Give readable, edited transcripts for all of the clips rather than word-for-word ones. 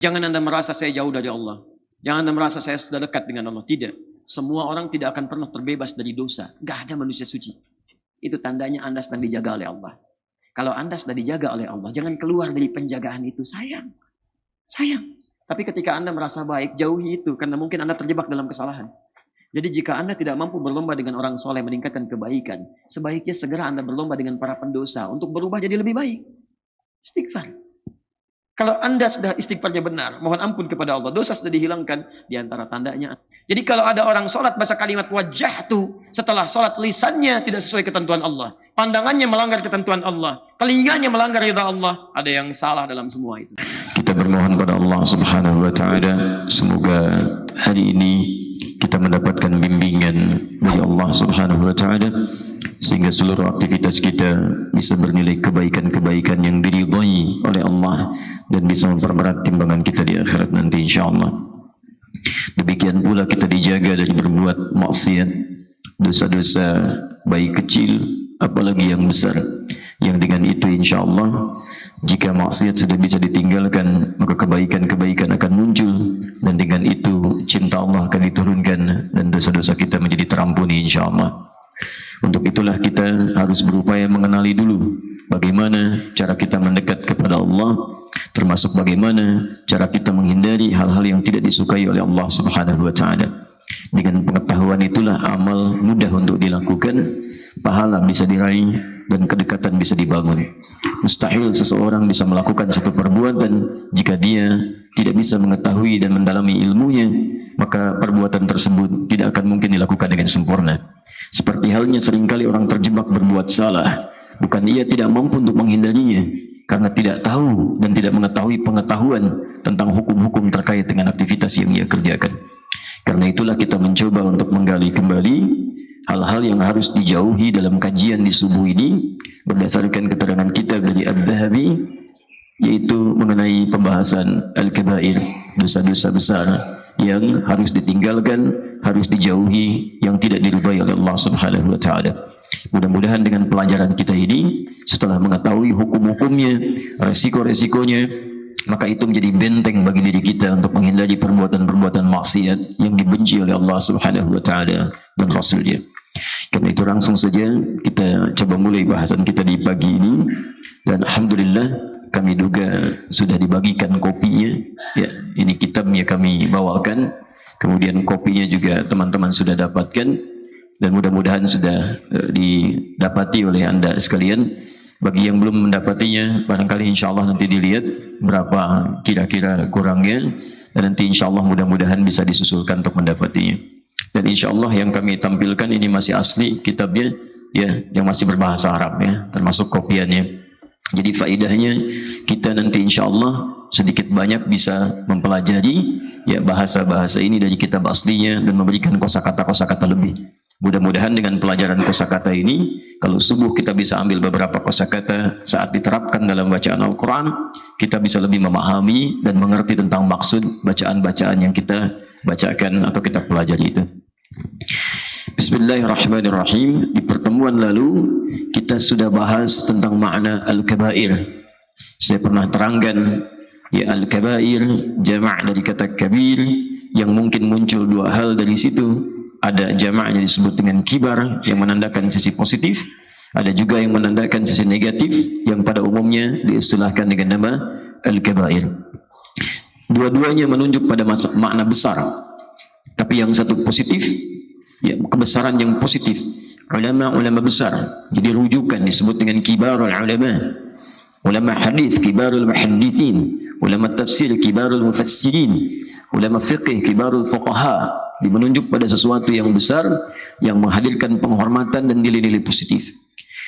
Jangan Anda merasa saya jauh dari Allah. Jangan Anda merasa saya sudah dekat dengan Allah. Tidak. Semua orang tidak akan pernah terbebas dari dosa. Gak ada manusia suci. Itu tandanya Anda sedang dijaga oleh Allah. Kalau Anda sudah dijaga oleh Allah, jangan keluar dari penjagaan itu. Sayang. Sayang. Tapi ketika Anda merasa baik, jauhi itu. Karena mungkin Anda terjebak dalam kesalahan. Jadi jika Anda tidak mampu berlomba dengan orang soleh meningkatkan kebaikan, sebaiknya segera Anda berlomba dengan para pendosa untuk berubah jadi lebih baik. Istighfar. Kalau Anda sudah istighfarnya benar, mohon ampun kepada Allah, dosa sudah dihilangkan, di antara tandanya. Jadi kalau ada orang sholat baca kalimat wajjahtu, setelah sholat lisannya tidak sesuai ketentuan Allah, pandangannya melanggar ketentuan Allah, telinganya melanggar ridha Allah, ada yang salah dalam semua itu. Kita bermohon pada Allah Subhanahu wa taala, semoga hari ini kita mendapatkan bimbingan dari Allah Subhanahu wa taala sehingga seluruh aktivitas kita bisa bernilai kebaikan-kebaikan yang diridhai oleh Allah dan bisa memperberat timbangan kita di akhirat nanti insyaallah. Demikian pula kita dijaga dari berbuat maksiat, dosa-dosa baik kecil apalagi yang besar, yang dengan itu insyaallah jika maksiat sudah bisa ditinggalkan, maka kebaikan-kebaikan akan muncul dan dengan itu cinta Allah akan diturunkan dan dosa-dosa kita menjadi terampuni insyaallah. Untuk itulah kita harus berupaya mengenali dulu bagaimana cara kita mendekat kepada Allah, termasuk bagaimana cara kita menghindari hal-hal yang tidak disukai oleh Allah Subhanahu wa taala. Dengan pengetahuan itulah amal mudah untuk dilakukan, pahala bisa diraih dan kedekatan bisa dibangun. Mustahil seseorang bisa melakukan satu perbuatan jika dia tidak bisa mengetahui dan mendalami ilmunya, maka perbuatan tersebut tidak akan mungkin dilakukan dengan sempurna. Seperti halnya seringkali orang terjebak berbuat salah, bukan ia tidak mampu untuk menghindarinya, karena tidak tahu dan tidak mengetahui pengetahuan tentang hukum-hukum terkait dengan aktivitas yang ia kerjakan. Karena itulah kita mencoba untuk menggali kembali hal-hal yang harus dijauhi dalam kajian di subuh ini berdasarkan keterangan kita dari Ad-Dhahabi, yaitu mengenai pembahasan Al-Kabair, dosa-dosa besar yang harus ditinggalkan, harus dijauhi, yang tidak diridhai oleh Allah Subhanahu wa taala. Mudah-mudahan dengan pelajaran kita ini, setelah mengetahui hukum-hukumnya, resiko-resikonya, maka itu menjadi benteng bagi diri kita untuk menghindari perbuatan-perbuatan maksiat yang dibenci oleh Allah Subhanahu wa taala dan Rasul-Nya. Karena itu langsung saja kita coba mulai bahasan kita di pagi ini, dan alhamdulillah kami duga sudah dibagikan kopinya. Ya, ini kitabnya kami bawakan, kemudian kopinya juga teman-teman sudah dapatkan dan mudah-mudahan sudah didapati oleh Anda sekalian. Bagi yang belum mendapatinya, barangkali insyaallah nanti dilihat berapa kira-kira kurangnya, dan nanti insyaallah mudah-mudahan bisa disusulkan untuk mendapatinya. Dan insyaallah yang kami tampilkan ini masih asli kitabnya, ya, yang masih berbahasa Arab ya, termasuk kopiannya. Jadi faedahnya kita nanti insyaallah sedikit banyak bisa mempelajari ya bahasa-bahasa ini dari kitab aslinya dan memberikan kosakata-kosakata lebih. Mudah-mudahan dengan pelajaran kosakata ini, kalau subuh kita bisa ambil beberapa kosakata saat diterapkan dalam bacaan Al-Quran, kita bisa lebih memahami dan mengerti tentang maksud bacaan-bacaan yang kita bacakan atau kita pelajari itu. Bismillahirrahmanirrahim. Di pertemuan lalu kita sudah bahas tentang makna Al-Kabair. Saya pernah terangkan ya, Al-Kabair jamak dari kata kabir, yang mungkin muncul dua hal dari situ. Ada jamaknya disebut dengan kibar yang menandakan sisi positif, ada juga yang menandakan sisi negatif yang pada umumnya diistilahkan dengan nama Al-Kabair. Dua-duanya menunjuk pada makna besar, tapi yang satu positif, ya, kebesaran yang positif. Ulama-ulama besar jadi rujukan disebut dengan kibarul ulama. Ulama hadis kibarul muhaddithin, ulama tafsir kibarul mufassirin, ulama fiqih kibarul fuqaha. Menunjuk pada sesuatu yang besar yang menghadirkan penghormatan dan nilai-nilai positif.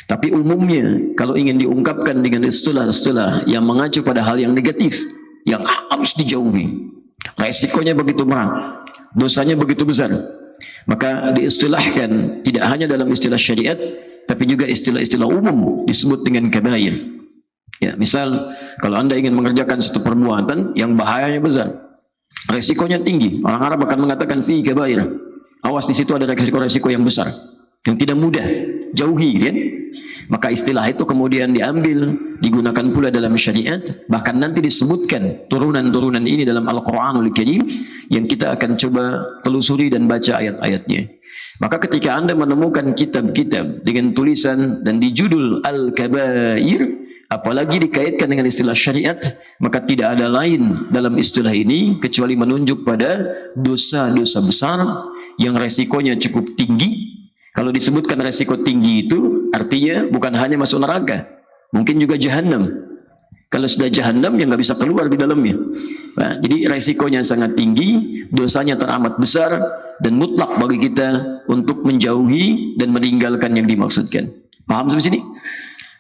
Tapi umumnya kalau ingin diungkapkan dengan istilah-istilah yang mengacu pada hal yang negatif, yang harus dijauhi, resikonya begitu berat, dosanya begitu besar, maka diistilahkan tidak hanya dalam istilah syariat, tapi juga istilah-istilah umum disebut dengan kabair. Ya, misal kalau Anda ingin mengerjakan satu perbuatan yang bahayanya besar, resikonya tinggi, orang Arab akan mengatakan fi kabair. Awas, di situ ada resiko-resiko yang besar yang tidak mudah, jauhi kan? Maka istilah itu kemudian diambil digunakan pula dalam syariat, bahkan nanti disebutkan turunan-turunan ini dalam Al-Quranul Karim yang kita akan coba telusuri dan baca ayat-ayatnya. Maka ketika Anda menemukan kitab-kitab dengan tulisan dan di judul Al-Kabair, apalagi dikaitkan dengan istilah syariat, maka tidak ada lain dalam istilah ini kecuali menunjuk pada dosa-dosa besar yang resikonya cukup tinggi. Kalau disebutkan resiko tinggi itu artinya bukan hanya masuk neraka, mungkin juga jahanam. Kalau sudah jahanam ya nggak bisa keluar di dalamnya. Nah, jadi resikonya sangat tinggi, dosanya teramat besar, dan mutlak bagi kita untuk menjauhi dan meninggalkan yang dimaksudkan. Paham sampai sini?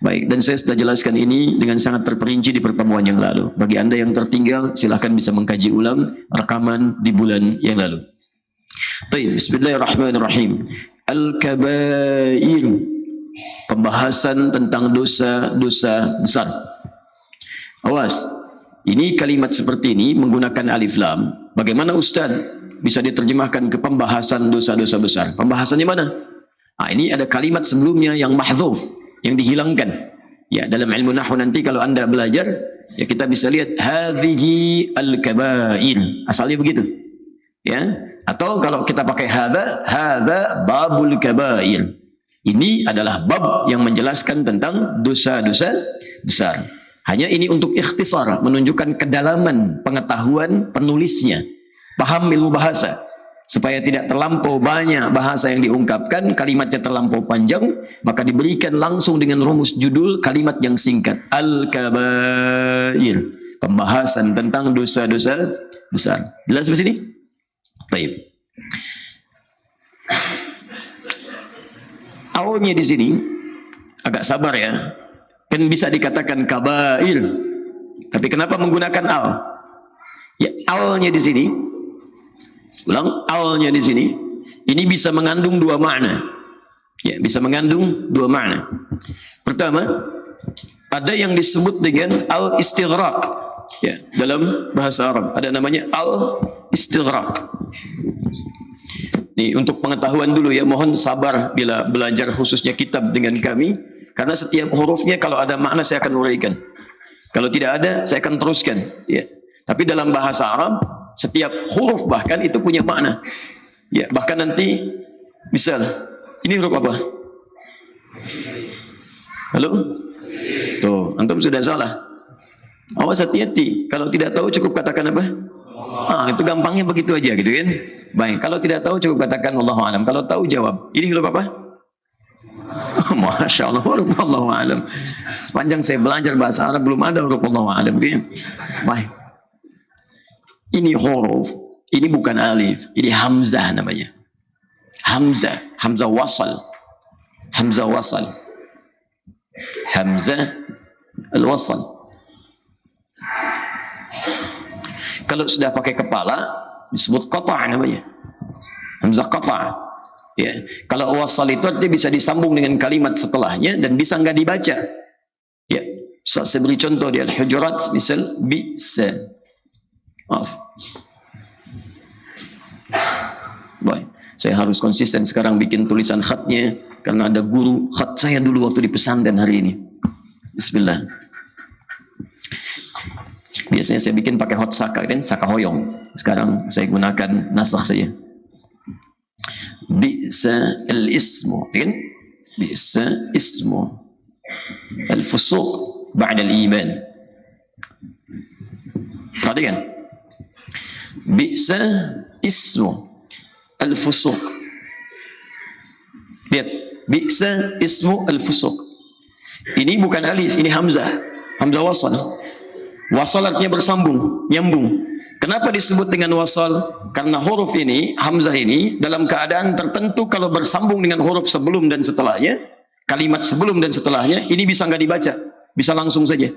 Baik, dan saya sudah jelaskan ini dengan sangat terperinci di pertemuan yang lalu. Bagi Anda yang tertinggal, silahkan bisa mengkaji ulang rekaman di bulan yang lalu. Baik, bismillahirrahmanirrahim. Al-Kabair, pembahasan tentang dosa-dosa besar. Awas, ini kalimat seperti ini menggunakan alif lam. Bagaimana Ustaz bisa diterjemahkan ke pembahasan dosa-dosa besar? Pembahasannya mana? Ini ada kalimat sebelumnya yang mahdzuf, yang dihilangkan. Ya, dalam ilmu nahwu nanti kalau Anda belajar, ya kita bisa lihat hadhihi al-kabair. Asalnya begitu. Ya, atau kalau kita pakai hadza babul kabair. Ini adalah bab yang menjelaskan tentang dosa-dosa besar. Hanya ini untuk ikhtisar, menunjukkan kedalaman pengetahuan penulisnya, paham ilmu bahasa, supaya tidak terlampau banyak bahasa yang diungkapkan, kalimatnya terlampau panjang, maka diberikan langsung dengan rumus judul kalimat yang singkat, Al-Kabair, pembahasan tentang dosa-dosa besar. Jelas sampai sini? Baik. Awalnya di sini agak sabar ya. Kan bisa dikatakan kabair. Tapi kenapa menggunakan al? Ya, alnya di sini. Ulang, alnya di sini. Ini bisa mengandung dua makna. Ya, bisa mengandung dua makna. Pertama, ada yang disebut dengan al-istighraq. Ya, dalam bahasa Arab ada namanya al-istighraq. Nih, untuk pengetahuan dulu ya, mohon sabar bila belajar khususnya kitab dengan kami, karena setiap hurufnya kalau ada makna saya akan uraikan. Kalau tidak ada, saya akan teruskan. Ya. Tapi dalam bahasa Arab, setiap huruf bahkan itu punya makna. Ya, bahkan nanti, misal, ini huruf apa? Halo? Tuh, antum sudah salah. Awas hati-hati. Kalau tidak tahu cukup katakan apa? Itu gampangnya begitu aja gitu kan. Baik, kalau tidak tahu cukup katakan Allahu a'lam. Kalau tahu jawab. Ini huruf apa? Masya Allah, huruf Allahu a'lam. Sepanjang saya belajar bahasa Arab belum ada huruf Allahu a'lam. Baik. Ini huruf, ini bukan alif, ini hamzah namanya. Hamzah, hamzah wasal. Hamzah wasal. Hamzah al-wasal. Kalau sudah pakai kepala disebut qata' namanya. Hamzah qata'. Ya. Kalau wasal itu artinya bisa disambung dengan kalimat setelahnya dan bisa nggak dibaca. Ya. Saya beri contoh di Al-Hujurat, misal bisa. Maaf. Baik. Saya harus konsisten sekarang bikin tulisan khatnya karena ada guru khat saya dulu waktu di pesantren hari ini. Bismillah. Biasanya saya bikin pakai hot saka kan, saka hoyong. Sekarang saya gunakan nasakh saja. Bisa al-ismu, kan? Bisa ismu al-fusuq ba'da al-iman. Perhatikan. Bisa ismu al-fusuq. Lihat, bisa ismu al-fusuq. Ini bukan alif, ini hamzah. Hamzah wasal. Wasal artinya bersambung, nyambung. Kenapa disebut dengan wasal? Karena huruf ini, hamzah ini, dalam keadaan tertentu kalau bersambung dengan huruf sebelum dan setelahnya, kalimat sebelum dan setelahnya, ini bisa nggak dibaca, bisa langsung saja.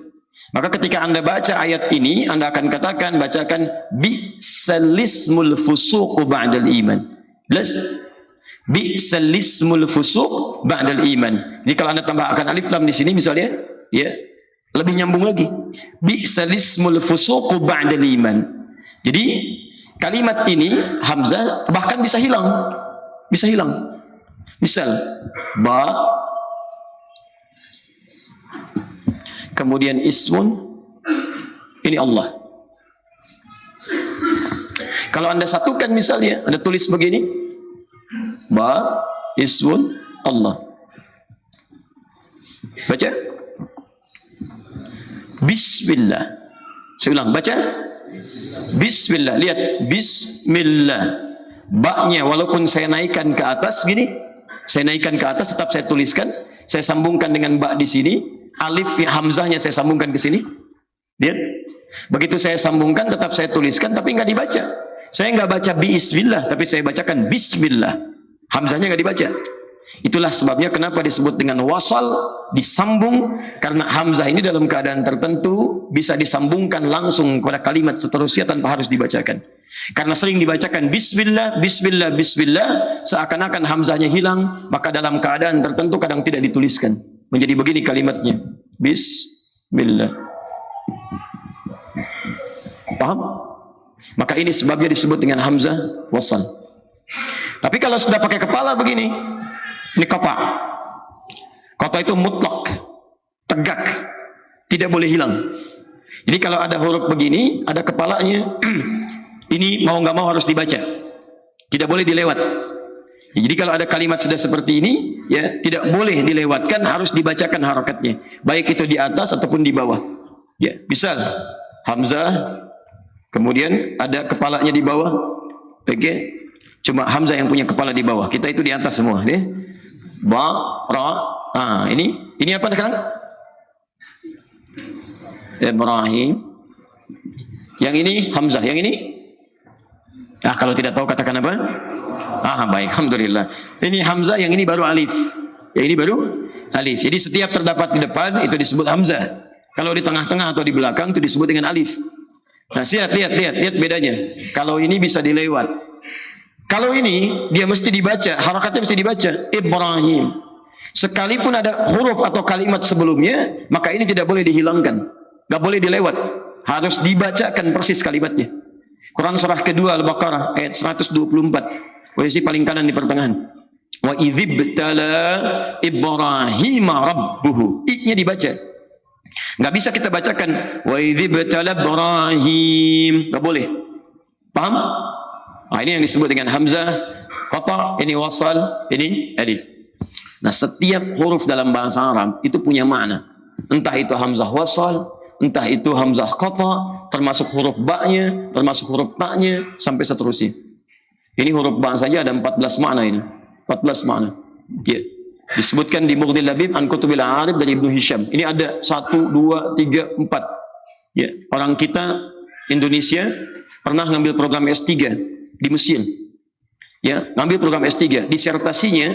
Maka ketika Anda baca ayat ini, Anda akan katakan, bacakan bi'salismul fusuq ba'dal iman. Jelas? Bi'salismul fusuq ba'dal iman. Jadi kalau Anda tambahkan alif lam di sini misalnya, ya, lebih nyambung lagi. Bi'salismul fusuq ba'dal iman. Jadi kalimat ini hamzah bahkan bisa hilang. Bisa hilang. Misal ba, kemudian ismun, ini Allah. Kalau Anda satukan misalnya, Anda tulis begini, ba, ismun, Allah. Baca. Bismillah. Saya ulang, baca. Bismillah. Lihat, Bismillah. Ba-nya walaupun saya naikkan ke atas gini, saya naikkan ke atas, tetap saya tuliskan. Saya sambungkan dengan ba di sini. Alif, hamzahnya saya sambungkan ke sini. Lihat. Begitu saya sambungkan, tetap saya tuliskan, tapi nggak dibaca. Saya nggak baca bismillah, tapi saya bacakan bismillah. Hamzahnya nggak dibaca. Itulah sebabnya kenapa disebut dengan wasal, disambung, karena hamzah ini dalam keadaan tertentu bisa disambungkan langsung pada kalimat seterusnya tanpa harus dibacakan. Karena sering dibacakan bismillah, bismillah, bismillah, seakan-akan hamzahnya hilang, maka dalam keadaan tertentu kadang tidak dituliskan. Menjadi begini kalimatnya, bismillah. Paham? Maka ini sebabnya disebut dengan hamzah wasal. Tapi kalau sudah pakai kepala begini, ini kota. Kota itu mutlak, tegak, tidak boleh hilang. Jadi kalau ada huruf begini, ada kepalanya, ini mau nggak mau harus dibaca, tidak boleh dilewat. Jadi kalau ada kalimat sudah seperti ini, ya tidak boleh dilewatkan, harus dibacakan harakatnya, baik itu di atas ataupun di bawah. Ya, misal hamzah, kemudian ada kepalanya di bawah, oke? Cuma hamzah yang punya kepala di bawah, kita itu di atas semua, ya. Ba, ra, ini apa sekarang? Ibrahim. Yang ini hamzah, yang ini? Kalau tidak tahu katakan apa? Baik, alhamdulillah. Ini hamzah, yang ini baru alif. Yang ini baru alif. Jadi setiap terdapat di depan itu disebut hamzah. Kalau di tengah-tengah atau di belakang itu disebut dengan alif. Nah, lihat bedanya. Kalau ini bisa dilewat. Kalau ini dia mesti dibaca, harakatnya mesti dibaca. Ibrahim. Sekalipun ada huruf atau kalimat sebelumnya, maka ini tidak boleh dihilangkan. Gak boleh dilewat. Harus dibacakan persis kalimatnya. Quran surah kedua Al-Baqarah ayat 124. Posisi paling kanan di pertengahan. Wa idzibtala Ibrahim rabbuhu. I-nya dibaca. Gak bisa kita bacakan wa idzibtala Ibrahim. Gak boleh. Paham? Ini yang disebut dengan hamzah qata, ini wasal, ini alif. Nah, setiap huruf dalam bahasa Arab itu punya makna. Entah itu hamzah wasal, entah itu hamzah qata, termasuk huruf ba-nya, termasuk huruf ta-nya, sampai seterusnya. Ini huruf ba saja ada 14 makna ini. 14 makna. Ya. Disebutkan di Mughnil Labib an Kutubil Arif dari Ibnu Hisham. Ini ada 1, 2, 3, 4. Ya, orang kita Indonesia pernah ngambil program S3 di Mesir. Ya, ngambil program S3. Disertasinya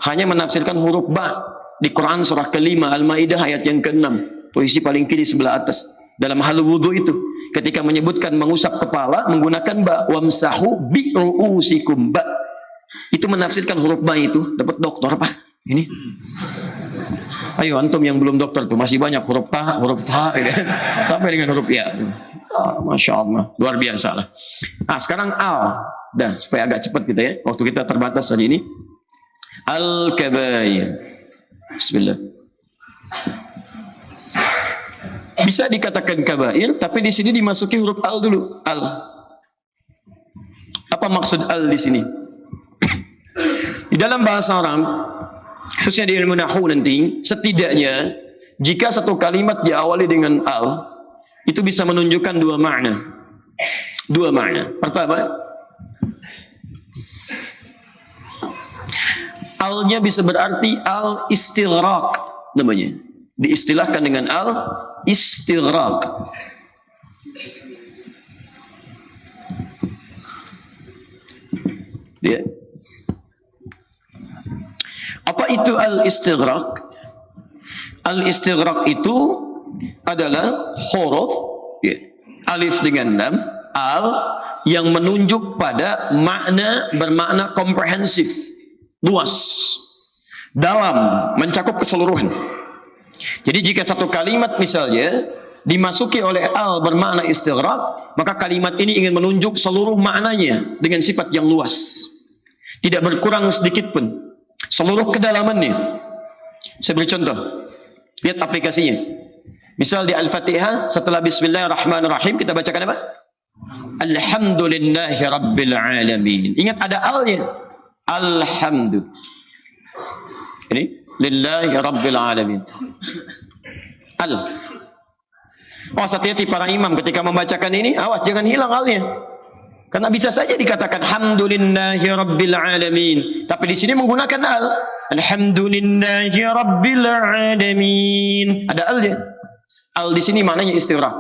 hanya menafsirkan huruf ba di Quran surah ke-5 Al-Maidah ayat yang ke-6. Posisi paling kiri sebelah atas. Dalam hal wudu itu, ketika menyebutkan mengusap kepala menggunakan ba, wamsahu bi ru'usikum ba. Itu menafsirkan huruf ba itu, dapat doktor apa? Ini. Ayo antum yang belum dokter tuh, masih banyak huruf ta, huruf tha gitu. Sampai dengan huruf ya. Masya Allah, luar biasa lah. Sekarang al, dan supaya agak cepat kita ya, waktu kita terbatas hari ini. Al-kabair. Bismillah. Bisa dikatakan kabair, tapi di sini dimasuki huruf al dulu. Al. Apa maksud al di sini? Di dalam bahasa Arab, khususnya di ilmu nahwu nanti, setidaknya jika satu kalimat diawali dengan al, itu bisa menunjukkan dua makna. Dua makna. Pertama, al-nya bisa berarti al-istighraq namanya. Diistilahkan dengan al-istighraq. Ya. Apa itu al-istighraq? Al-istighraq itu adalah huruf ya, alif dengan lam, al, yang menunjuk pada makna bermakna komprehensif, luas, dalam, mencakup keseluruhan. Jadi jika satu kalimat misalnya dimasuki oleh al bermakna istighraq, maka kalimat ini ingin menunjuk seluruh maknanya dengan sifat yang luas, tidak berkurang sedikit pun, seluruh kedalamannya. Saya beri contoh, lihat aplikasinya. Misal di Al-Fatihah setelah Bismillahirrahmanirrahim kita bacakan apa? Alhamdulillahi Rabbil Alamin. Ingat ada alnya. Alhamdulillah. Ini lillahi Rabbil Alamin. Al. Oh, hati-hati para imam ketika membacakan ini, awas jangan hilang alnya. Karena bisa saja dikatakan Alhamdulillahi Rabbil Alamin, tapi di sini menggunakan al. Alhamdulillahi Rabbil Alamin. Ada alnya. Al di sini maknanya istighraq.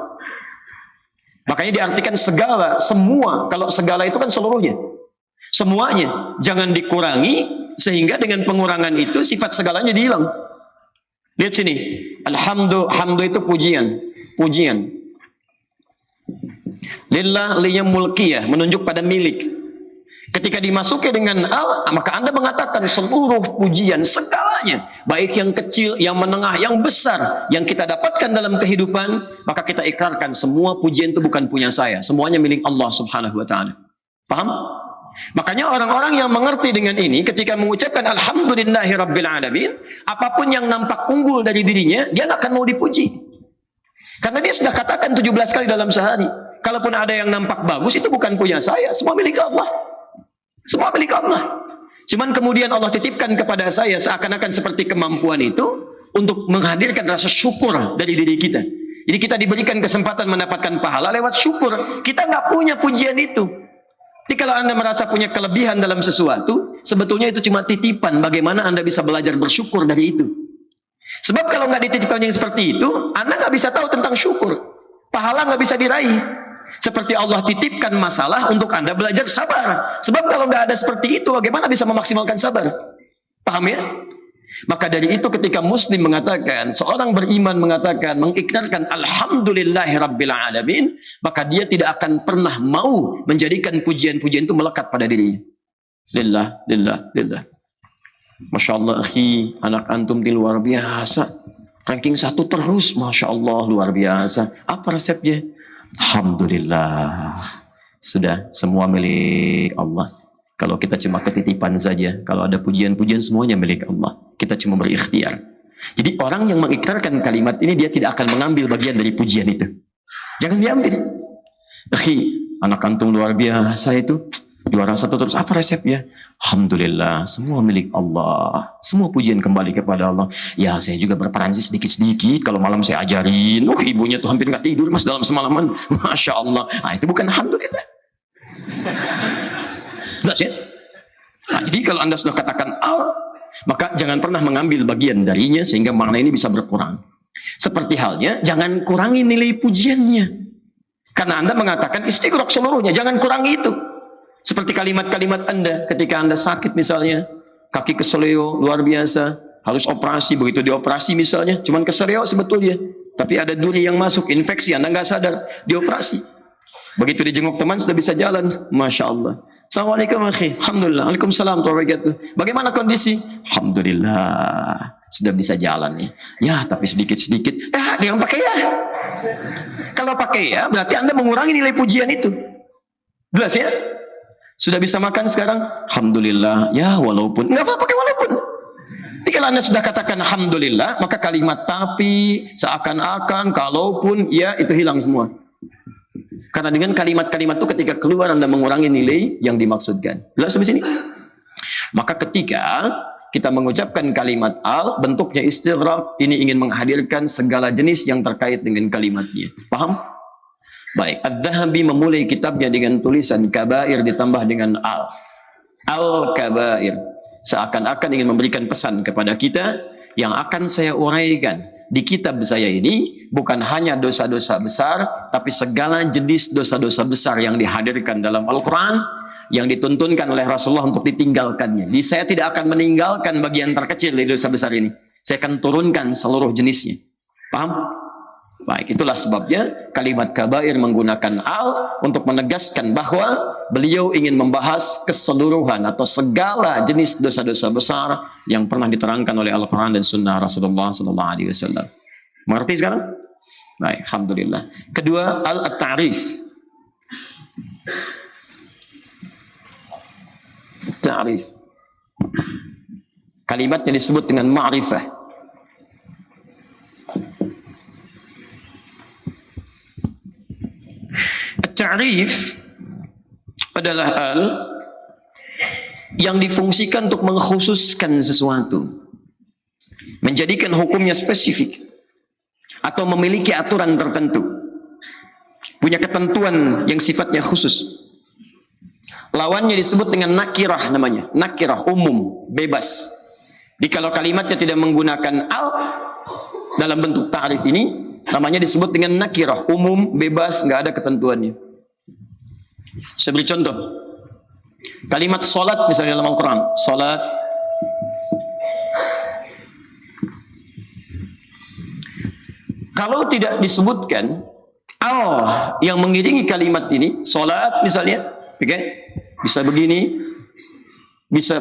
Makanya diartikan segala, semua. Kalau segala itu kan seluruhnya. Semuanya. Jangan dikurangi, sehingga dengan pengurangan itu sifat segalanya dihilang. Lihat sini. Hamdu itu pujian. Pujian. Lillah liyam mulkiyah, menunjuk pada milik. Ketika dimasuki dengan al, maka Anda mengatakan seluruh pujian, segalanya, baik yang kecil, yang menengah, yang besar, yang kita dapatkan dalam kehidupan, maka kita ikrarkan semua pujian itu bukan punya saya, semuanya milik Allah Subhanahu wa Ta'ala. Paham? Makanya orang-orang yang mengerti dengan ini, ketika mengucapkan Alhamdulillahi Rabbil Alamin, apapun yang nampak unggul dari dirinya, dia nggak akan mau dipuji. Karena dia sudah katakan 17 kali dalam sehari. Kalaupun ada yang nampak bagus, itu bukan punya saya, semua milik Allah. Semua milik Allah. Cuman kemudian Allah titipkan kepada saya seakan-akan seperti kemampuan itu untuk menghadirkan rasa syukur dari diri kita. Jadi kita diberikan kesempatan mendapatkan pahala lewat syukur. Kita nggak punya pujian itu. Jadi kalau Anda merasa punya kelebihan dalam sesuatu, sebetulnya itu cuma titipan bagaimana Anda bisa belajar bersyukur dari itu. Sebab kalau nggak dititipkan yang seperti itu, Anda nggak bisa tahu tentang syukur. Pahala nggak bisa diraih. Seperti Allah titipkan masalah untuk Anda belajar sabar. Sebab kalau nggak ada seperti itu, bagaimana bisa memaksimalkan sabar? Paham ya? Maka dari itu ketika Muslim mengatakan, seorang beriman mengatakan, mengikrarkan Alhamdulillahi Rabbil Alamin, maka dia tidak akan pernah mau menjadikan pujian-pujian itu melekat pada dirinya. Lillah, lillah, lillah. Masya Allah, akhi, anak antum di luar biasa. Ranking 1 terus, Masya Allah, luar biasa. Apa resepnya? Alhamdulillah. Sudah, semua milik Allah. Kalau kita cuma ketitipan saja, kalau ada pujian-pujian semuanya milik Allah. Kita cuma berikhtiar. Jadi orang yang mengikrarkan kalimat ini, dia tidak akan mengambil bagian dari pujian itu. Jangan diambil. Akhi, anak antum luar biasa itu. Juara 1 terus, apa resepnya? Alhamdulillah, semua milik Allah. Semua pujian kembali kepada Allah. Ya, saya juga berperan sih sedikit-sedikit. Kalau malam saya ajarin, ibunya tuh hampir nggak tidur mas dalam semalaman. Masya Allah. Nah, itu bukan Alhamdulillah. Jelas ya? Nah, jadi kalau Anda sudah katakan al, maka jangan pernah mengambil bagian darinya sehingga makna ini bisa berkurang. Seperti halnya, jangan kurangi nilai pujiannya. Karena Anda mengatakan istighraq seluruhnya, jangan kurangi itu. Seperti kalimat-kalimat Anda ketika Anda sakit misalnya, kaki keseleo luar biasa, harus operasi, begitu dioperasi misalnya, cuman keseleo sebetulnya, tapi ada duri yang masuk, infeksi, Anda nggak sadar, dioperasi. Begitu dijenguk teman sudah bisa jalan, Masya Allah. Assalamualaikum akhi, Alhamdulillah, Waalaikumsalam warahmatullahi wabarakatuh. Bagaimana kondisi? Alhamdulillah, sudah bisa jalan nih. Ya, tapi sedikit-sedikit. Jangan pakai ya. Kalau pakai ya, berarti Anda mengurangi nilai pujian itu. Jelas ya? Sudah bisa makan sekarang? Alhamdulillah. Ya, walaupun. Nggak apa-apa pakai walaupun. Jadi kalau Anda sudah katakan Alhamdulillah, maka kalimat tapi, seakan-akan, kalaupun, ya itu hilang semua. Karena dengan kalimat-kalimat itu ketika keluar Anda mengurangi nilai yang dimaksudkan. Jelas sampai sini? Maka ketika kita mengucapkan kalimat al, bentuknya istighraq, ini ingin menghadirkan segala jenis yang terkait dengan kalimatnya. Paham? Baik, Adz-Dzahabi memulai kitabnya dengan tulisan kabair ditambah dengan al. Al-kabair. Seakan-akan ingin memberikan pesan kepada kita yang akan saya uraikan di kitab saya ini bukan hanya dosa-dosa besar, tapi segala jenis dosa-dosa besar yang dihadirkan dalam Al-Quran, yang dituntunkan oleh Rasulullah untuk ditinggalkannya. Jadi saya tidak akan meninggalkan bagian terkecil dari dosa besar ini. Saya akan turunkan seluruh jenisnya. Paham? Baik, itulah sebabnya kalimat kabair menggunakan al untuk menegaskan bahwa beliau ingin membahas keseluruhan atau segala jenis dosa-dosa besar yang pernah diterangkan oleh Al-Quran dan Sunnah Rasulullah SAW. Mengerti sekarang? Baik, Alhamdulillah. Kedua, al-ta'rif. Ta'rif. Kalimat yang disebut dengan ma'rifah. Ta'rif adalah al yang difungsikan untuk mengkhususkan sesuatu, menjadikan hukumnya spesifik atau memiliki aturan tertentu, punya ketentuan yang sifatnya khusus. Lawannya disebut dengan nakirah, namanya nakirah, umum, bebas. Jadi kalau kalimatnya tidak menggunakan al dalam bentuk ta'rif ini, namanya disebut dengan nakirah, umum, bebas, nggak ada ketentuannya. Saya beri contoh. Kalimat salat misalnya dalam Al-Quran, salat. Kalau tidak disebutkan al yang mengiringi kalimat ini, salat misalnya, oke? Bisa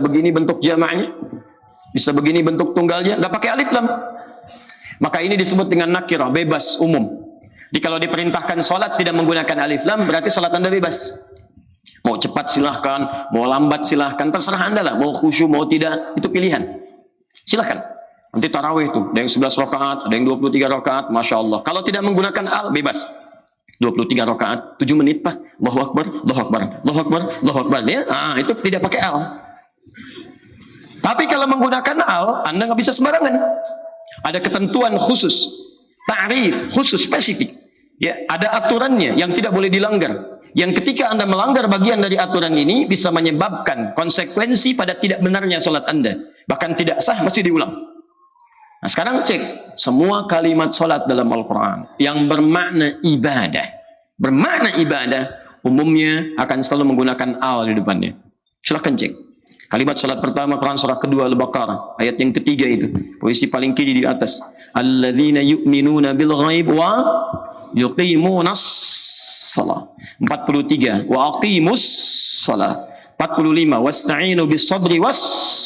begini bentuk jamaknya, bisa begini bentuk tunggalnya, nggak pakai alif lam. Maka ini disebut dengan nakirah, bebas, umum. Jadi kalau diperintahkan salat tidak menggunakan alif lam, berarti salat Anda bebas. Mau cepat silahkan, mau lambat silahkan, terserah Anda lah. Mau khusyuk, mau tidak, itu pilihan. Silahkan. Nanti tarawih itu, ada yang 11 rakaat, ada yang 23 rakaat, Masya Allah. Kalau tidak menggunakan al, bebas. 23 rakaat, 7 menit Pak. Allahu Akbar, Allahu Akbar, Allahu Akbar, Allahu Akbar. Ya, itu tidak pakai al. Tapi kalau menggunakan al, Anda nggak bisa sembarangan. Ada ketentuan khusus, ta'rif khusus, spesifik. Ya, ada aturannya yang tidak boleh dilanggar. Yang ketika Anda melanggar bagian dari aturan ini bisa menyebabkan konsekuensi pada tidak benarnya salat Anda. Bahkan tidak sah, mesti diulang. Nah, sekarang cek semua kalimat salat dalam Al-Quran yang bermakna ibadah, umumnya akan selalu menggunakan al di depannya. Silahkan cek. Kalimat salat pertama Quran surah kedua Al-Baqarah, ayat yang ketiga itu, posisi paling kiri di atas. Alladzina yu'minuna bil ghaib wa yuqimunas salah. 43 wa aqimus salah. 45 wasta'inu bis sabri was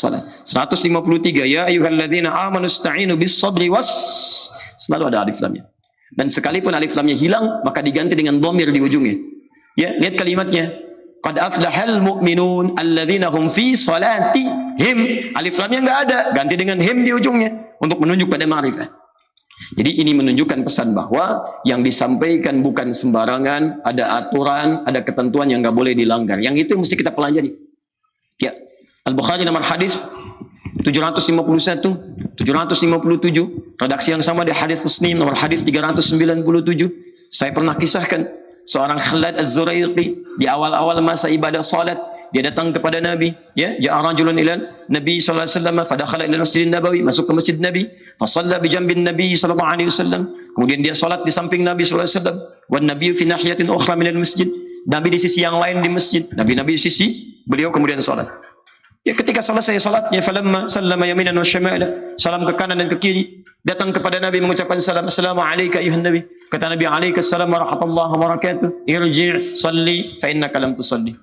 salah. 153 ya ayyuhalladzina amanu ista'inu bis sabri was, selalu ada alif lamnya. Dan sekalipun alif lamnya hilang maka diganti dengan dhamir di ujungnya. Ya, lihat kalimatnya. Qad aflahal mu'minun alladzina hum fi salatihim. Alif lamnya enggak ada, ganti dengan him di ujungnya untuk menunjuk pada ma'rifah. Jadi ini menunjukkan pesan bahwa yang disampaikan bukan sembarangan, ada aturan, ada ketentuan yang nggak boleh dilanggar. Yang itu mesti kita pelajari. Ya, Al-Bukhari nomor hadis 751, 757, redaksi yang sama di hadis Muslim nomor hadis 397. Saya pernah kisahkan seorang Khalad Az-Zuraiqi di awal-awal masa ibadah salat. Dia datang kepada Nabi, ya, ja'a rajulun ila Nabi sallallahu alaihi wasallam, fadakhala ila Masjidin Nabawi, masuk ke Masjid Nabi, fa shalla bi jambin Nabi sallallahu alaihi wasallam. Kemudian dia salat di samping Nabi sallallahu alaihi wasallam, wan nabiyyu fi nahiyatin ukhra min al-masjid. Nabi di sisi yang lain di masjid. Nabi di sisi, beliau kemudian salat. Ya, ketika selesai salatnya, falamma sallama yaminan wa shimala, salam ke kanan dan ke kiri, datang kepada Nabi mengucapkan salam, assalamu alayka ayuhan Nabi. Kata Nabi, alaikassalam wa rahmatullahi wa barakatuh. Irji' salli fa innaka lam tusalli.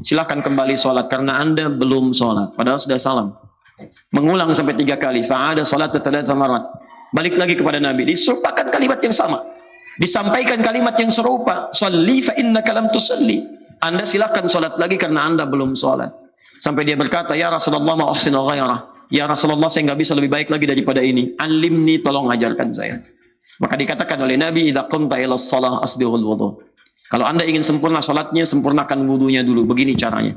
Silakan kembali sholat karena Anda belum sholat. Padahal sudah salam. Mengulang sampai 3 kali. Fa'ada sholat thalatha marat. Balik lagi kepada Nabi. Disumpahkan kalimat yang sama. Disampaikan kalimat yang serupa. Sholli fa innaka lam tusalli. Anda silakan sholat lagi karena Anda belum sholat. Sampai dia berkata, ya Rasulullah ma uhsinu ghairah. Ya Rasulullah, saya nggak bisa lebih baik lagi daripada ini. Alimni, tolong ajarkan saya. Maka dikatakan oleh Nabi, idza qumta ila shalah asbighul wudu. Kalau Anda ingin sempurna salatnya, sempurnakan wudunya dulu. Begini caranya.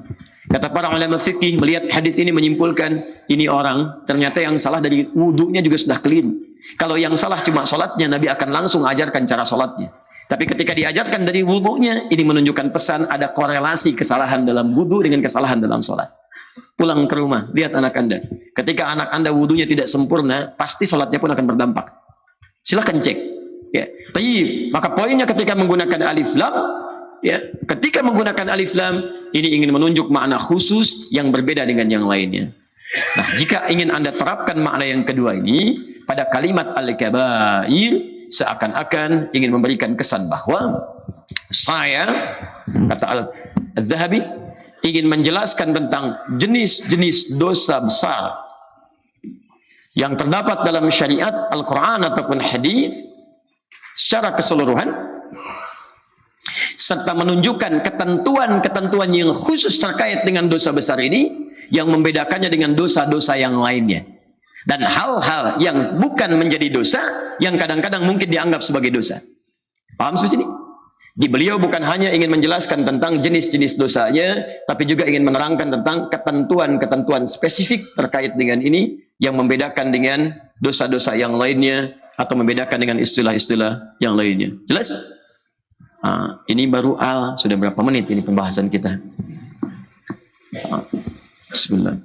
Kata para ulama fikih, melihat hadis ini menyimpulkan, ini orang ternyata yang salah dari wudunya juga sudah keliru. Kalau yang salah cuma salatnya, Nabi akan langsung ajarkan cara salatnya. Tapi ketika diajarkan dari wudunya, ini menunjukkan pesan ada korelasi kesalahan dalam wudu dengan kesalahan dalam salat. Pulang ke rumah, lihat anak Anda. Ketika anak Anda wudunya tidak sempurna, pasti salatnya pun akan berdampak. Silahkan cek. Ya, maka poinnya ketika menggunakan alif lam, ya, ketika menggunakan alif lam ini ingin menunjuk makna khusus yang berbeda dengan yang lainnya. Nah, jika ingin Anda terapkan makna yang kedua ini pada kalimat al-kabair, seakan-akan ingin memberikan kesan bahwa saya, kata Al-Zahabi, ingin menjelaskan tentang jenis-jenis dosa besar yang terdapat dalam syariat Al-Quran ataupun hadis secara keseluruhan, serta menunjukkan ketentuan-ketentuan yang khusus terkait dengan dosa besar ini yang membedakannya dengan dosa-dosa yang lainnya, dan hal-hal yang bukan menjadi dosa yang kadang-kadang mungkin dianggap sebagai dosa. Paham sampai sini? Beliau bukan hanya ingin menjelaskan tentang jenis-jenis dosanya, tapi juga ingin menerangkan tentang ketentuan-ketentuan spesifik terkait dengan ini yang membedakan dengan dosa-dosa yang lainnya atau membedakan dengan istilah-istilah yang lainnya. Jelas? Ini baru sudah berapa menit ini pembahasan kita? Bismillah.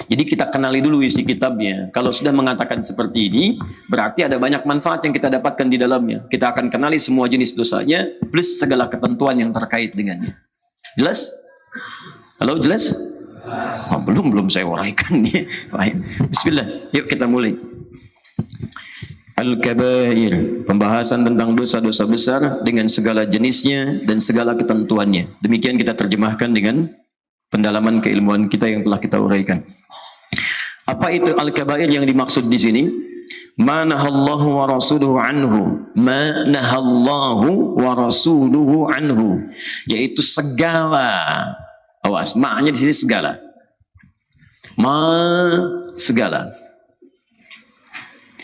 Jadi kita kenali dulu isi kitabnya. Kalau sudah mengatakan seperti ini, berarti ada banyak manfaat yang kita dapatkan di dalamnya. Kita akan kenali semua jenis dosanya, plus segala ketentuan yang terkait dengannya. Jelas? Halo, jelas? Belum saya uraikan nih. Baik. Bismillah. Yuk kita mulai. Al-Kabair, pembahasan tentang dosa-dosa besar dengan segala jenisnya dan segala ketentuannya. Demikian kita terjemahkan dengan pendalaman keilmuan kita yang telah kita uraikan. Apa itu al-kabair yang dimaksud di sini? Ma nahallahu wa rasuluhu anhu. Ma nahallahu wa rasuluhu anhu. Yaitu segala. Awas, maknanya di sini segala. Segala.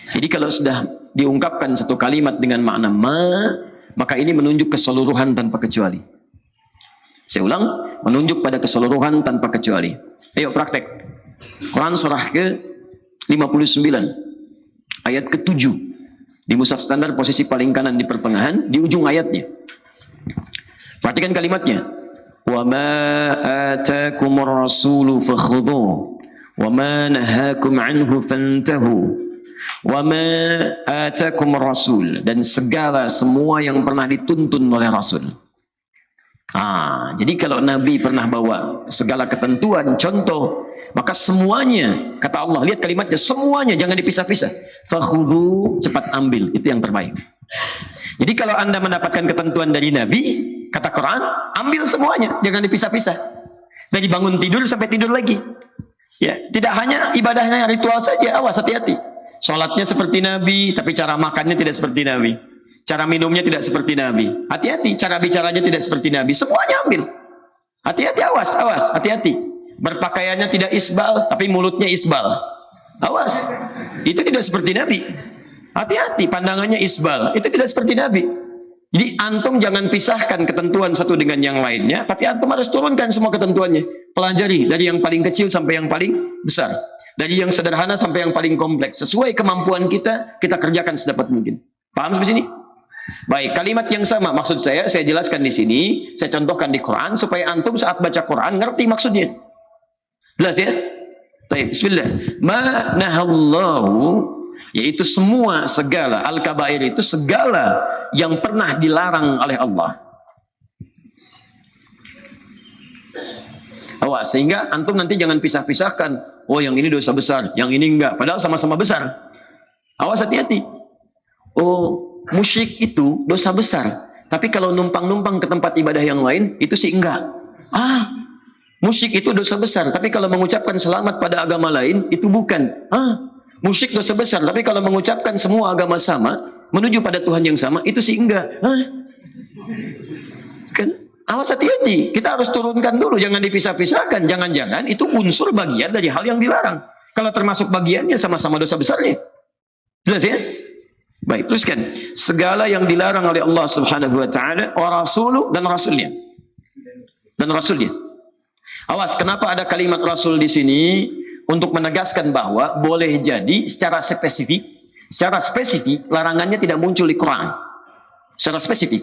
Jadi kalau sudah diungkapkan satu kalimat dengan makna maka ini menunjuk keseluruhan tanpa kecuali. Saya ulang, menunjuk pada keseluruhan tanpa kecuali. Ayo praktek. Quran surah ke-59 ayat ke-7 di mushaf standar posisi paling kanan di pertengahan di ujung ayatnya. Perhatikan kalimatnya. Wa ma atakumur rasulu fakhudhu wa ma nahakum anhu fantahu wa ma atakumur rasul, dan segala semua yang pernah dituntun oleh Rasul. Jadi kalau Nabi pernah bawa segala ketentuan, contoh, maka semuanya, kata Allah, lihat kalimatnya, semuanya jangan dipisah-pisah. Fakhudhu, cepat ambil, itu yang terbaik. Jadi kalau Anda mendapatkan ketentuan dari Nabi, kata Quran, ambil semuanya, jangan dipisah-pisah. Dari bangun tidur sampai tidur lagi. Ya, tidak hanya ibadahnya ritual saja, awas, hati-hati. Sholatnya seperti Nabi, tapi cara makannya tidak seperti Nabi. Cara minumnya tidak seperti Nabi. Hati-hati, cara bicaranya tidak seperti Nabi. Semuanya ambil. Hati-hati, awas, hati-hati. Berpakaiannya tidak isbal, tapi mulutnya isbal. Awas. Itu tidak seperti Nabi. Hati-hati, pandangannya isbal. Itu tidak seperti Nabi. Jadi antum jangan pisahkan ketentuan satu dengan yang lainnya, tapi antum harus turunkan semua ketentuannya. Pelajari dari yang paling kecil sampai yang paling besar. Dari yang sederhana sampai yang paling kompleks. Sesuai kemampuan kita, kita kerjakan sedapat mungkin. Paham sampai sini? Baik, kalimat yang sama maksud saya jelaskan di sini, saya contohkan di Quran supaya antum saat baca Quran ngerti maksudnya. Jelas ya? Baik, bismillah. Ma nahallahu, yaitu semua segala, al-kabair itu segala yang pernah dilarang oleh Allah. Awas, sehingga antum nanti jangan pisah-pisahkan. Oh, yang ini dosa besar, yang ini enggak, padahal sama-sama besar. Awas, hati-hati. Oh, musyrik itu dosa besar, tapi kalau numpang-numpang ke tempat ibadah yang lain itu sih enggak. Musyrik itu dosa besar, tapi kalau mengucapkan selamat pada agama lain itu bukan. Musyrik dosa besar, tapi kalau mengucapkan semua agama sama menuju pada Tuhan yang sama itu sih enggak. Kan awas, hati-hati. Kita harus turunkan dulu, jangan dipisah-pisahkan. Jangan-jangan itu unsur bagian dari hal yang dilarang. Kalau termasuk bagiannya sama-sama dosa besarnya. Jelas ya? Baik, teruskan. Segala yang dilarang oleh Allah Subhanahu wa taala, wa rasuluh, dan rasulnya. Dan rasulnya. Awas, kenapa ada kalimat rasul di sini? Untuk menegaskan bahwa boleh jadi secara spesifik larangannya tidak muncul di Quran. Secara spesifik.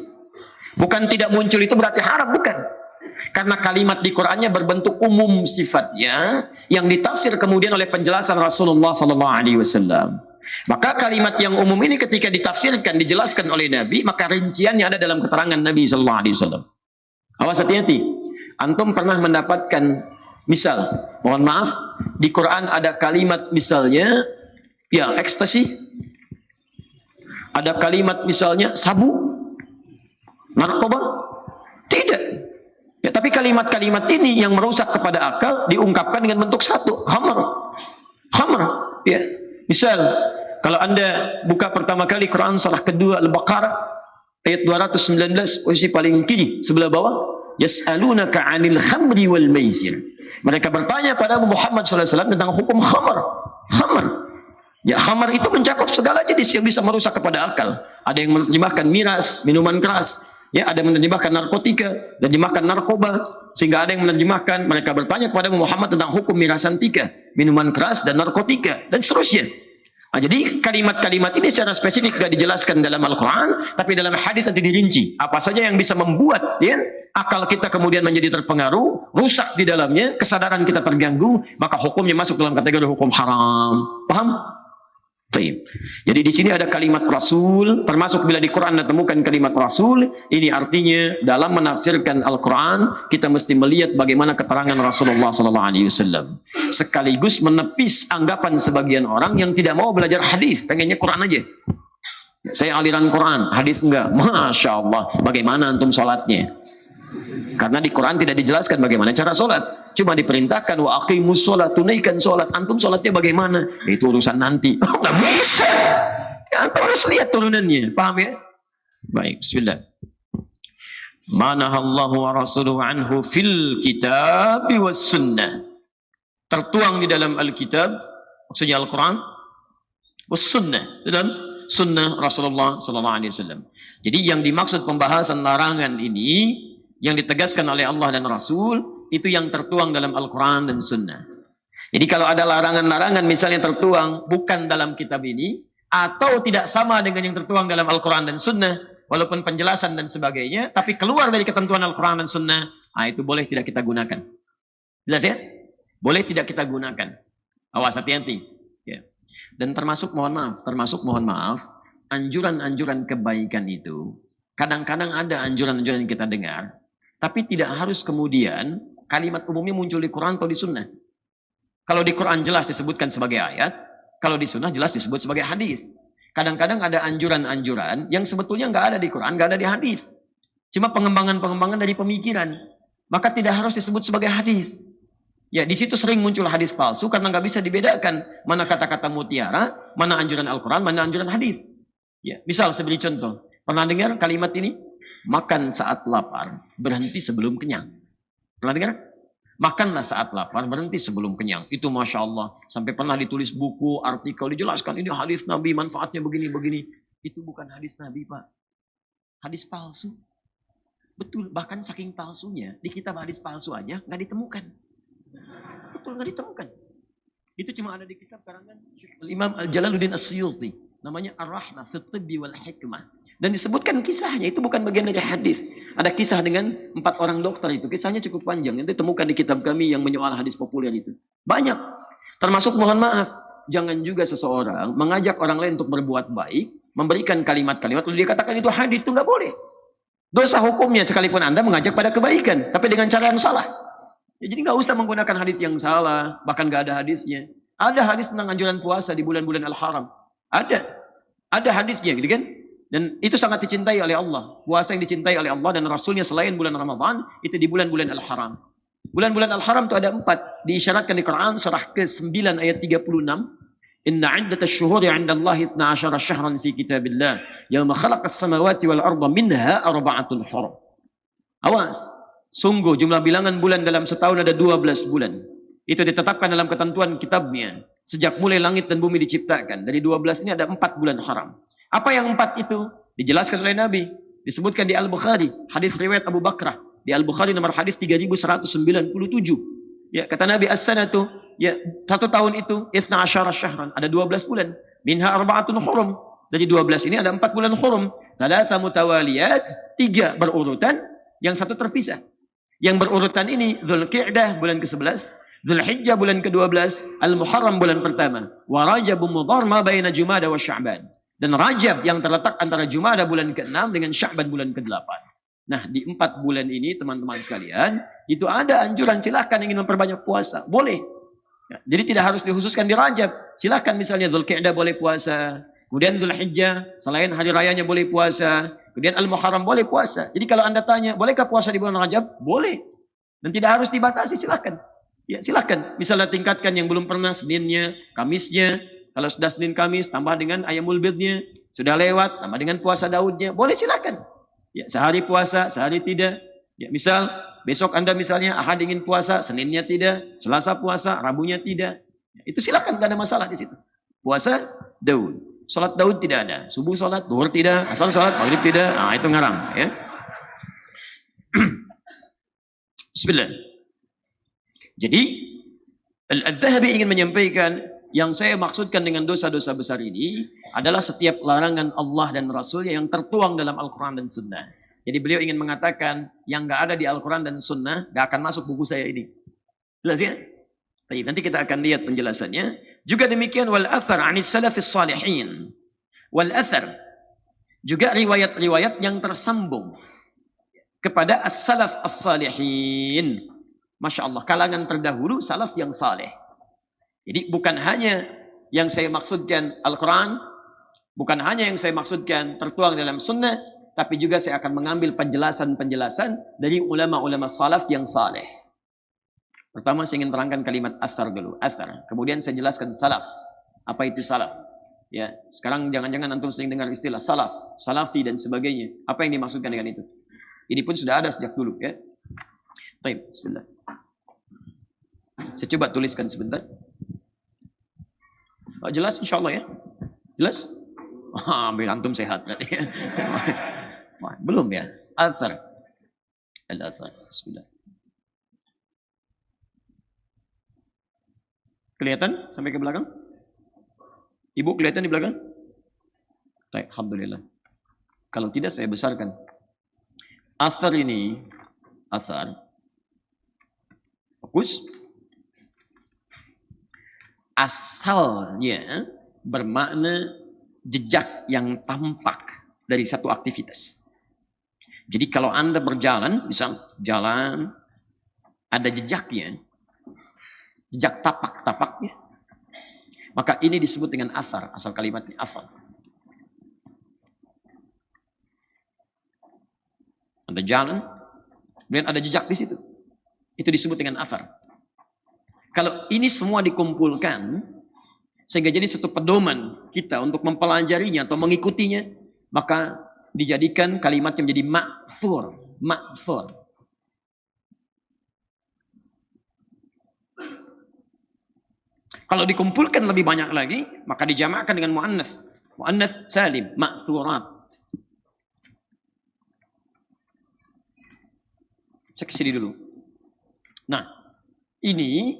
Bukan tidak muncul itu berarti haram, bukan. Karena kalimat di Qurannya berbentuk umum sifatnya yang ditafsir kemudian oleh penjelasan Rasulullah SAW. Maka kalimat yang umum ini ketika ditafsirkan, dijelaskan oleh Nabi, maka rinciannya ada dalam keterangan Nabi SAW. Awas, hati-hati. Antum pernah mendapatkan misal, mohon maaf, di Quran ada kalimat misalnya, ya ekstasi. Ada kalimat misalnya sabu, narkoba. Tidak. Ya, tapi kalimat-kalimat ini yang merusak kepada akal diungkapkan dengan bentuk satu, khamr. Ya. Misal, kalau Anda buka pertama kali Quran surah kedua Al-Baqarah ayat 219 posisi paling kiri sebelah bawah, yas'alunaka 'anil khamri wal maisir. Mereka bertanya pada Muhammad SAW tentang hukum khamr. Ya, khamr itu mencakup segala jenis yang bisa merusak kepada akal. Ada yang menerjemahkan miras, minuman keras. Ya, ada yang menerjemahkan narkotika, menerjemahkan narkoba, sehingga ada yang menerjemahkan mereka bertanya kepada Muhammad tentang hukum mirasantika, minuman keras dan narkotika dan seterusnya. Nah, jadi kalimat-kalimat ini secara spesifik tidak dijelaskan dalam Al-Quran, tapi dalam hadis nanti dirinci apa saja yang bisa membuat ya, akal kita kemudian menjadi terpengaruh, rusak di dalamnya, kesadaran kita terganggu, maka hukumnya masuk dalam kategori hukum haram. Paham? Baik. Jadi di sini ada kalimat Rasul, termasuk bila di Quran Anda temukan kalimat Rasul, ini artinya dalam menafsirkan Al-Quran kita mesti melihat bagaimana keterangan Rasulullah SAW. Sekaligus menepis anggapan sebagian orang yang tidak mau belajar hadis, pengennya Quran aja. Saya aliran Quran, hadis enggak. Masya Allah, bagaimana antum sholatnya? Karena di Quran tidak dijelaskan bagaimana cara sholat. Cuma diperintahkan wa aqimus sholat, tunaikan sholat. Antum sholatnya bagaimana? Itu urusan nanti. Oh, nggak bisa. Ya, antum harus lihat turunannya. Paham ya? Baik, bismillah. Manahallahu wa rasuluhu anhu fil kitab was sunnah. Tertuang di dalam Alkitab, maksudnya Al-Quran, was sunnah, dalam sunnah Rasulullah SAW. Jadi yang dimaksud pembahasan larangan ini, yang ditegaskan oleh Allah dan Rasul, itu yang tertuang dalam Al-Quran dan Sunnah. Jadi kalau ada larangan-larangan misalnya tertuang bukan dalam kitab ini, atau tidak sama dengan yang tertuang dalam Al-Quran dan Sunnah, walaupun penjelasan dan sebagainya, tapi keluar dari ketentuan Al-Quran dan Sunnah, itu boleh tidak kita gunakan. Jelas ya? Boleh tidak kita gunakan. Awas, hati-hati. Ya. Dan termasuk mohon maaf, anjuran-anjuran kebaikan itu, kadang-kadang ada anjuran-anjuran yang kita dengar, tapi tidak harus kemudian kalimat umumnya muncul di Quran atau di Sunnah. Kalau di Quran jelas disebutkan sebagai ayat, kalau di Sunnah jelas disebut sebagai hadis. Kadang-kadang ada anjuran-anjuran yang sebetulnya nggak ada di Quran, nggak ada di hadis. Cuma pengembangan-pengembangan dari pemikiran. Maka tidak harus disebut sebagai hadis. Ya, di situ sering muncul hadis palsu karena nggak bisa dibedakan mana kata-kata mutiara, mana anjuran Al-Quran, mana anjuran hadis. Ya, misal saya beri contoh. Pernah dengar kalimat ini? Makan saat lapar, berhenti sebelum kenyang. Pernah dengar? Makanlah saat lapar, berhenti sebelum kenyang. Itu Masya Allah. Sampai pernah ditulis buku, artikel, dijelaskan ini hadis Nabi, manfaatnya begini-begini. Itu bukan hadis Nabi, Pak. Hadis palsu. Betul, bahkan saking palsunya, di kitab hadis palsu aja nggak ditemukan. Betul, nggak ditemukan. Itu cuma ada di kitab karangan Imam Al-Jalaluddin As-Suyuti. Namanya Ar-Rahmah fi Tibbi wal Hikmah. Dan disebutkan kisahnya, itu bukan bagian dari hadis. Ada kisah dengan 4 orang dokter itu. Kisahnya cukup panjang. Nanti temukan di kitab kami yang menyoal hadis populer itu. Banyak. Termasuk mohon maaf, jangan juga seseorang mengajak orang lain untuk berbuat baik, memberikan kalimat-kalimat, lalu dia katakan itu hadis, itu nggak boleh. Dosa hukumnya sekalipun Anda mengajak pada kebaikan, tapi dengan cara yang salah. Ya, jadi nggak usah menggunakan hadis yang salah, bahkan nggak ada hadisnya. Ada hadis tentang anjuran puasa di bulan-bulan Al-Haram. Ada hadisnya, gitu kan? Dan itu sangat dicintai oleh Allah. Puasa yang dicintai oleh Allah dan Rasulnya selain bulan Ramadan, itu di bulan-bulan Al-Haram. Bulan-bulan Al-Haram itu ada 4. Diisyaratkan di Quran, surah ke-9 ayat 36. Inna iddatash syuhuri 'inda Allahi 12 syahran fi kitabillah. Yawma khalaqas samawati wal arda minha arba'atun hurum. Awas. Sungguh jumlah bilangan bulan dalam setahun ada 12 bulan. Itu ditetapkan dalam ketentuan kitabnya. Sejak mulai langit dan bumi diciptakan. Dari 12 ini ada 4 bulan haram. Apa yang 4 itu? Dijelaskan oleh Nabi. Disebutkan di Al-Bukhari. Hadis riwayat Abu Bakrah. Di Al-Bukhari nomor hadis 3197. Ya, kata Nabi as-sanatu, ya, 1 tahun itu 12 syahran. Ada 12 bulan. Minha arba'atun hurum. Dari 12 ini ada 4 bulan hurum. Thalatha mutawaliyat. 3 berurutan. Yang 1 terpisah. Yang berurutan ini Dzulqa'dah bulan ke-11. Dzulhijjah bulan ke-12, Al-Muharram bulan pertama, wa Rajabun Mudhar ma baina Jumada wa Sya'ban. Dan Rajab yang terletak antara Jumada bulan ke-6 dengan Sya'ban bulan ke-8. Nah, di 4 bulan ini teman-teman sekalian, itu ada anjuran silakan ingin memperbanyak puasa, boleh. Ya, jadi tidak harus dikhususkan di Rajab. Silakan misalnya Dzulqa'dah boleh puasa, kemudian Dzulhijjah selain hari rayanya boleh puasa, kemudian Al-Muharram boleh puasa. Jadi kalau Anda tanya, bolehkah puasa di bulan Rajab? Boleh. Dan tidak harus dibatasi, silakan. Ya, silakan. Misalnya tingkatkan yang belum pernah Seninnya, Kamisnya. Kalau sudah Senin Kamis tambah dengan Ayyamul Bidnya. Sudah lewat tambah dengan puasa Daudnya. Boleh, silakan. Ya, sehari puasa, sehari tidak. Ya, misal besok Anda misalnya Ahad ingin puasa, Seninnya tidak, Selasa puasa, Rabunya tidak. Ya, itu silakan, tidak ada masalah di situ. Puasa Daud. Salat Daud tidak ada. Subuh salat, duhur tidak, asar salat, maghrib tidak. Itu ngaram, ya. Bismillah. Jadi Al-Dhahabi ingin menyampaikan yang saya maksudkan dengan dosa-dosa besar ini adalah setiap larangan Allah dan Rasulnya yang tertuang dalam Al-Quran dan Sunnah. Jadi beliau ingin mengatakan yang nggak ada di Al-Quran dan Sunnah nggak akan masuk buku saya ini. Jelas ya? Baik, nanti kita akan lihat penjelasannya. Juga demikian wal athar anis salafis salihin. Wal athar juga riwayat-riwayat yang tersambung kepada as-salaf as-salihin. Masya Allah, kalangan terdahulu salaf yang saleh. Jadi bukan hanya yang saya maksudkan Al-Quran, bukan hanya yang saya maksudkan tertuang dalam sunnah, tapi juga saya akan mengambil penjelasan-penjelasan dari ulama-ulama salaf yang saleh. Pertama saya ingin terangkan kalimat athar dulu, athar. Kemudian saya jelaskan salaf. Apa itu salaf? Ya, sekarang jangan-jangan antum sering dengar istilah salaf, salafi dan sebagainya. Apa yang dimaksudkan dengan itu? Ini pun sudah ada sejak dulu ya. Baik, bismillah. Saya coba tuliskan sebentar. Oh, jelas insyaallah ya? Jelas? Ambil antum sehat berarti. Belum ya? Athar. Al-athar. Bismillah. Kelihatan sampai ke belakang? Ibu kelihatan di belakang? Baik, alhamdulillah. Kalau tidak saya besarkan. Athar ini, athar. Fokus. Asalnya bermakna jejak yang tampak dari satu aktivitas. Jadi kalau Anda berjalan, misal jalan, ada jejaknya, jejak tapak-tapaknya, maka ini disebut dengan athar, asal kalimatnya athar. Anda jalan, kemudian ada jejak di situ. Itu disebut dengan athar. Kalau ini semua dikumpulkan, sehingga jadi satu pedoman kita untuk mempelajarinya atau mengikutinya, maka dijadikan kalimatnya menjadi ma'thur. Ma'thur. Kalau dikumpulkan lebih banyak lagi, maka dijamakkan dengan mu'annath. Mu'annath salim, ma'thurat. Saya kesini dulu. Nah, ini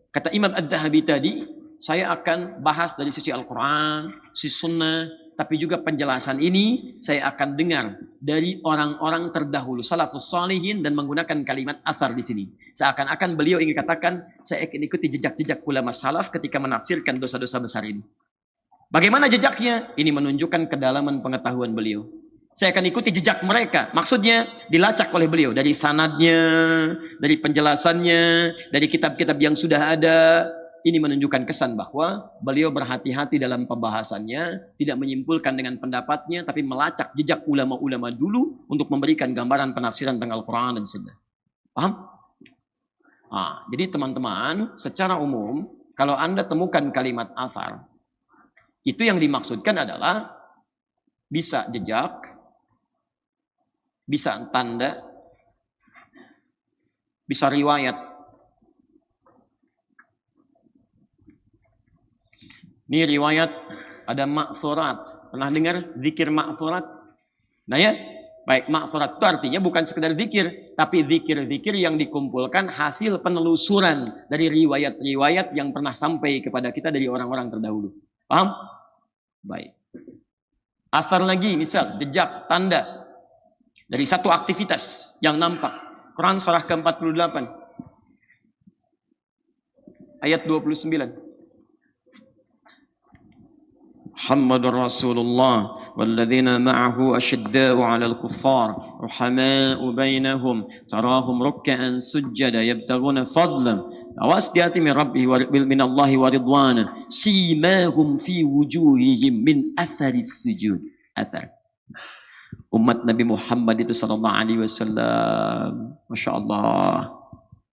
kata Imam Ad-Dhahabi tadi, saya akan bahas dari sisi Al-Quran, sisi Sunnah, tapi juga penjelasan ini saya akan dengar dari orang-orang terdahulu, salafus salihin, dan menggunakan kalimat athar di sini. Seakan-akan beliau ingin katakan, saya akan ikuti jejak-jejak ulama salaf ketika menafsirkan dosa-dosa besar ini. Bagaimana jejaknya? Ini menunjukkan kedalaman pengetahuan beliau. Saya akan ikuti jejak mereka. Maksudnya dilacak oleh beliau dari sanadnya, dari penjelasannya, dari kitab-kitab yang sudah ada. Ini menunjukkan kesan bahwa beliau berhati-hati dalam pembahasannya, tidak menyimpulkan dengan pendapatnya, tapi melacak jejak ulama-ulama dulu untuk memberikan gambaran penafsiran tentang Al-Quran dan Sunnah. Paham? Jadi teman-teman, secara umum, kalau Anda temukan kalimat athar, itu yang dimaksudkan adalah bisa jejak, bisa tanda, bisa riwayat. Ini riwayat, ada ma'thurat. Pernah dengar zikir ma'thurat? Nah ya, baik, ma'thurat itu artinya bukan sekedar zikir, tapi zikir-zikir yang dikumpulkan hasil penelusuran dari riwayat-riwayat yang pernah sampai kepada kita dari orang-orang terdahulu. Paham? Baik. Athar lagi, misal jejak, tanda dari satu aktivitas yang nampak. Quran surah ke-48 ayat 29. Muhammadur Rasulullah walladzina ma'ahu asyidda'u 'alal kuffar ruhama'u bainahum tarahum ruk'an sujada yabtaghuna fadlan. Awas di hati min Rabbi minallahi wa ridwana simahum fi wujuhihim min atharis sujud. Athar. Umat Nabi Muhammad itu sallallahu alaihi wasallam, Masya Allah,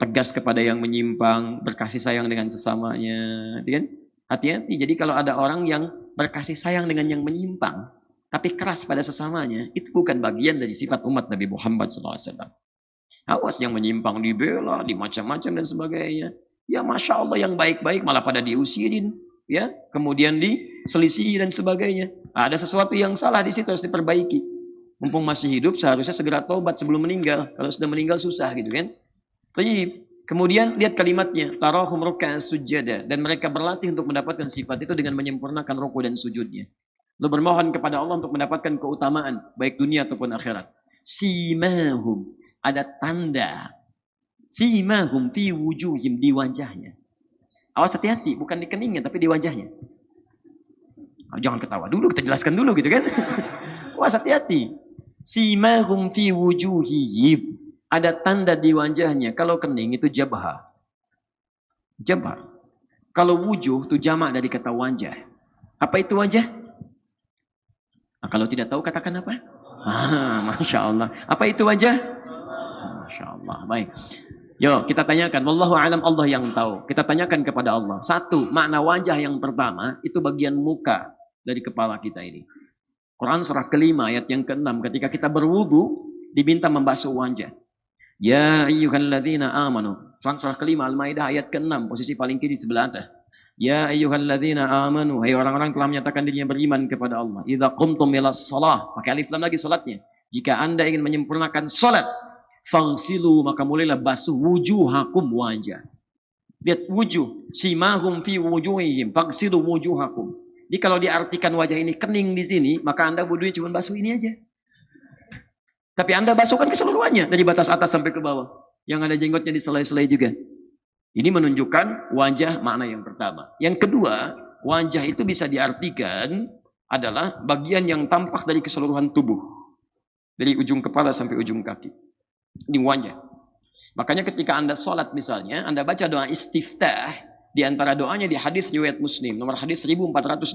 tegas kepada yang menyimpang, berkasih sayang dengan sesamanya, kan? Hati-hati. Jadi kalau ada orang yang berkasih sayang dengan yang menyimpang, tapi keras pada sesamanya, itu bukan bagian dari sifat umat Nabi Muhammad sallallahu alaihi wasallam. Awas yang menyimpang dibela, dimacam-macam dan sebagainya. Ya Masya Allah, yang baik-baik malah pada diusirin, ya, kemudian diselisih dan sebagainya. Ada sesuatu yang salah di situ, harus diperbaiki. Mumpung masih hidup seharusnya segera tobat sebelum meninggal. Kalau sudah meninggal susah gitu kan. Tapi kemudian lihat kalimatnya, tarahum ruk'an sujada, dan mereka berlatih untuk mendapatkan sifat itu dengan menyempurnakan ruku dan sujudnya. Lalu bermohon kepada Allah untuk mendapatkan keutamaan baik dunia ataupun akhirat. Simahum, ada tanda. Simahum fi wujuhim, di wajahnya. Awas hati-hati, bukan di keningnya tapi di wajahnya. Jangan ketawa dulu, kita jelaskan dulu gitu kan. Awas hati-hati. Simahum fi wujuhihim, ada tanda di wajahnya. Kalau kening itu jabha. Jabha. Kalau wujuh itu jamak dari kata wajah. Apa itu wajah? Nah, kalau tidak tahu katakan apa? Masya Allah. Apa itu wajah? Masya Allah. Baik. Yuk kita tanyakan. Wallahu a'lam, Allah yang tahu. Kita tanyakan kepada Allah. Satu, makna wajah yang pertama itu bagian muka dari kepala kita ini. Quran surah kelima ayat yang ke-6. Ketika kita berwudu diminta membasuh wajah. Ya ayyuhalladzina amanu. Surah kelima Al-Maidah ayat ke-6. Posisi paling kiri sebelah atas. Ya ayyuhalladzina amanu. Hai orang-orang telah menyatakan dirinya beriman kepada Allah. Idza qumtum ilas shalah. Pakai alif lam lagi salatnya. Jika Anda ingin menyempurnakan salat, fagsilu, maka mulailah basuh wujuhakum, wajah. Lihat wujuh, simahum fi wujuhihim, fagsilu wujuhakum. Jadi kalau diartikan wajah ini kening di sini, maka Anda wudunya cuma basuh ini aja. Tapi Anda basuhkan keseluruhannya dari batas atas sampai ke bawah. Yang ada jenggotnya di selai-selai juga. Ini menunjukkan wajah makna yang pertama. Yang kedua, wajah itu bisa diartikan adalah bagian yang tampak dari keseluruhan tubuh. Dari ujung kepala sampai ujung kaki. Di wajah. Makanya ketika Anda sholat misalnya, Anda baca doa istiftah, di antara doanya di hadis riwayat Muslim, nomor hadis 1488,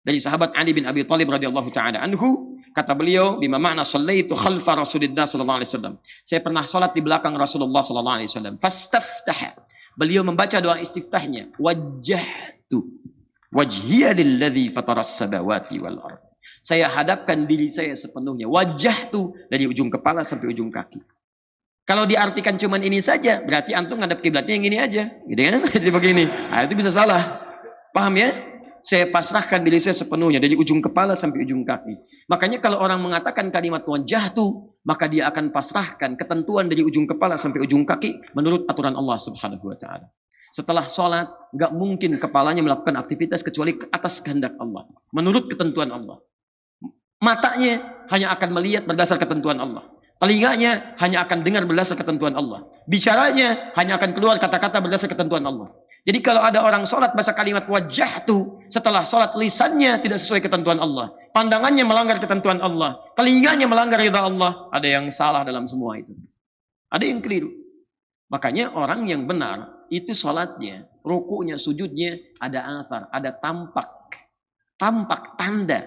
dari sahabat Ali bin Abi Thalib radhiyallahu taala anhu, kata beliau, bima makna shallaitu khalfa Rasulillah sallallahu alaihi wasallam. Saya pernah sholat di belakang Rasulullah sallallahu alaihi wasallam. Fastaftaha. Beliau membaca doa istiftahnya, wajjahtu wajhiya lilladzi fataras samawati wal ardh. Saya hadapkan diri saya sepenuhnya. Wajah tuh dari ujung kepala sampai ujung kaki. Kalau diartikan cuman ini saja, berarti antum ngadep kiblatnya yang ini aja, gitu kan? Jadi begini. Nah, itu bisa salah. Paham ya? Saya pasrahkan diri saya sepenuhnya dari ujung kepala sampai ujung kaki. Makanya kalau orang mengatakan kalimat wajah tuh, maka dia akan pasrahkan ketentuan dari ujung kepala sampai ujung kaki menurut aturan Allah Subhanahu wa taala. Setelah sholat, nggak mungkin kepalanya melakukan aktivitas kecuali atas kehendak Allah, menurut ketentuan Allah. Matanya hanya akan melihat berdasar ketentuan Allah. Telinganya hanya akan dengar berdasar ketentuan Allah. Bicaranya hanya akan keluar kata-kata berdasar ketentuan Allah. Jadi kalau ada orang sholat bahasa kalimat wajah tuh, setelah sholat lisannya tidak sesuai ketentuan Allah. Pandangannya melanggar ketentuan Allah. Telinganya melanggar ridha Allah. Ada yang salah dalam semua itu. Ada yang keliru. Makanya orang yang benar itu sholatnya, rukunya, sujudnya ada athar, ada tampak. Tampak, tanda.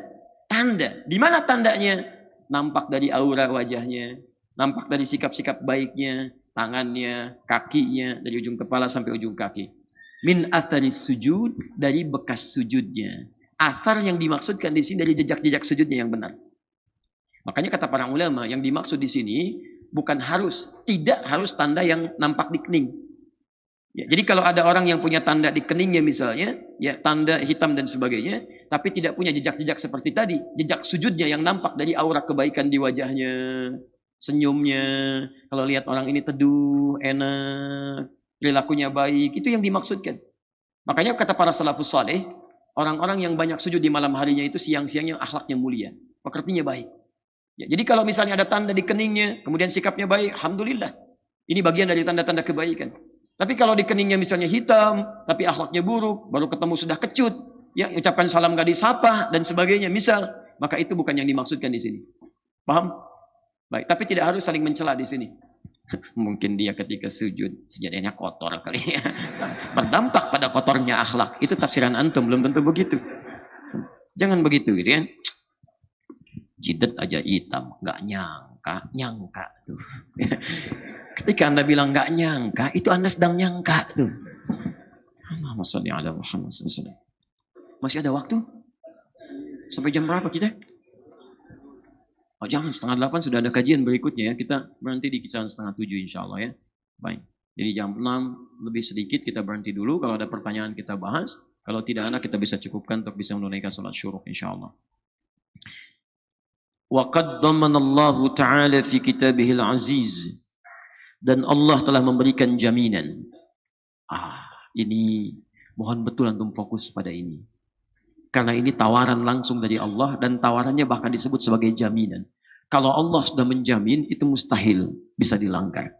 Tanda. Di mana tandanya? Nampak dari aura wajahnya, nampak dari sikap-sikap baiknya, tangannya, kakinya, dari ujung kepala sampai ujung kaki. Min atharis sujud, dari bekas sujudnya. Athar yang dimaksudkan di sini dari jejak-jejak sujudnya yang benar. Makanya kata para ulama, yang dimaksud di sini bukan tidak harus tanda yang nampak di kening. Ya, jadi kalau ada orang yang punya tanda di keningnya misalnya, ya tanda hitam dan sebagainya, tapi tidak punya jejak-jejak seperti tadi, jejak sujudnya yang nampak dari aura kebaikan di wajahnya, senyumnya, kalau lihat orang ini teduh, enak, perilakunya baik, itu yang dimaksudkan. Makanya kata para salafus saleh, orang-orang yang banyak sujud di malam harinya itu siang-siangnya akhlaknya mulia, pekertinya baik. Ya, jadi kalau misalnya ada tanda di keningnya, kemudian sikapnya baik, alhamdulillah. Ini bagian dari tanda-tanda kebaikan. Tapi kalau di keningnya misalnya hitam, tapi akhlaknya buruk, baru ketemu sudah kecut, ya ucapkan salam gak disapa dan sebagainya, misal, maka itu bukan yang dimaksudkan di sini. Paham? Baik, tapi tidak harus saling mencela di sini. Mungkin dia ketika sujud sejadinya kotor kali ya. Berdampak pada kotornya akhlak. Itu tafsiran antum, belum tentu begitu. Jangan begitu gitu ya. Jidat aja hitam, nggak nyangka tuh. Ketika Anda bilang nggak nyangka, itu Anda sedang nyangka tuh. Allahumma shalli ala Muhammad sallallahu. Masih ada waktu? Sampai jam berapa kita? Oh jangan, 7:30 sudah ada kajian berikutnya ya. Kita berhenti di kisaran 6:30 insya Allah ya. Baik. Jadi jam 6 lebih sedikit kita berhenti dulu. Kalau ada pertanyaan kita bahas. Kalau tidak ada kita bisa cukupkan untuk bisa menunaikan salat syuruk insya Allah. Wa qad dhamanallahu ta'ala fi kitabihil aziz. Dan Allah telah memberikan jaminan. Ini mohon betul antum fokus pada ini. Karena ini tawaran langsung dari Allah dan tawarannya bahkan disebut sebagai jaminan. Kalau Allah sudah menjamin, itu mustahil bisa dilanggar.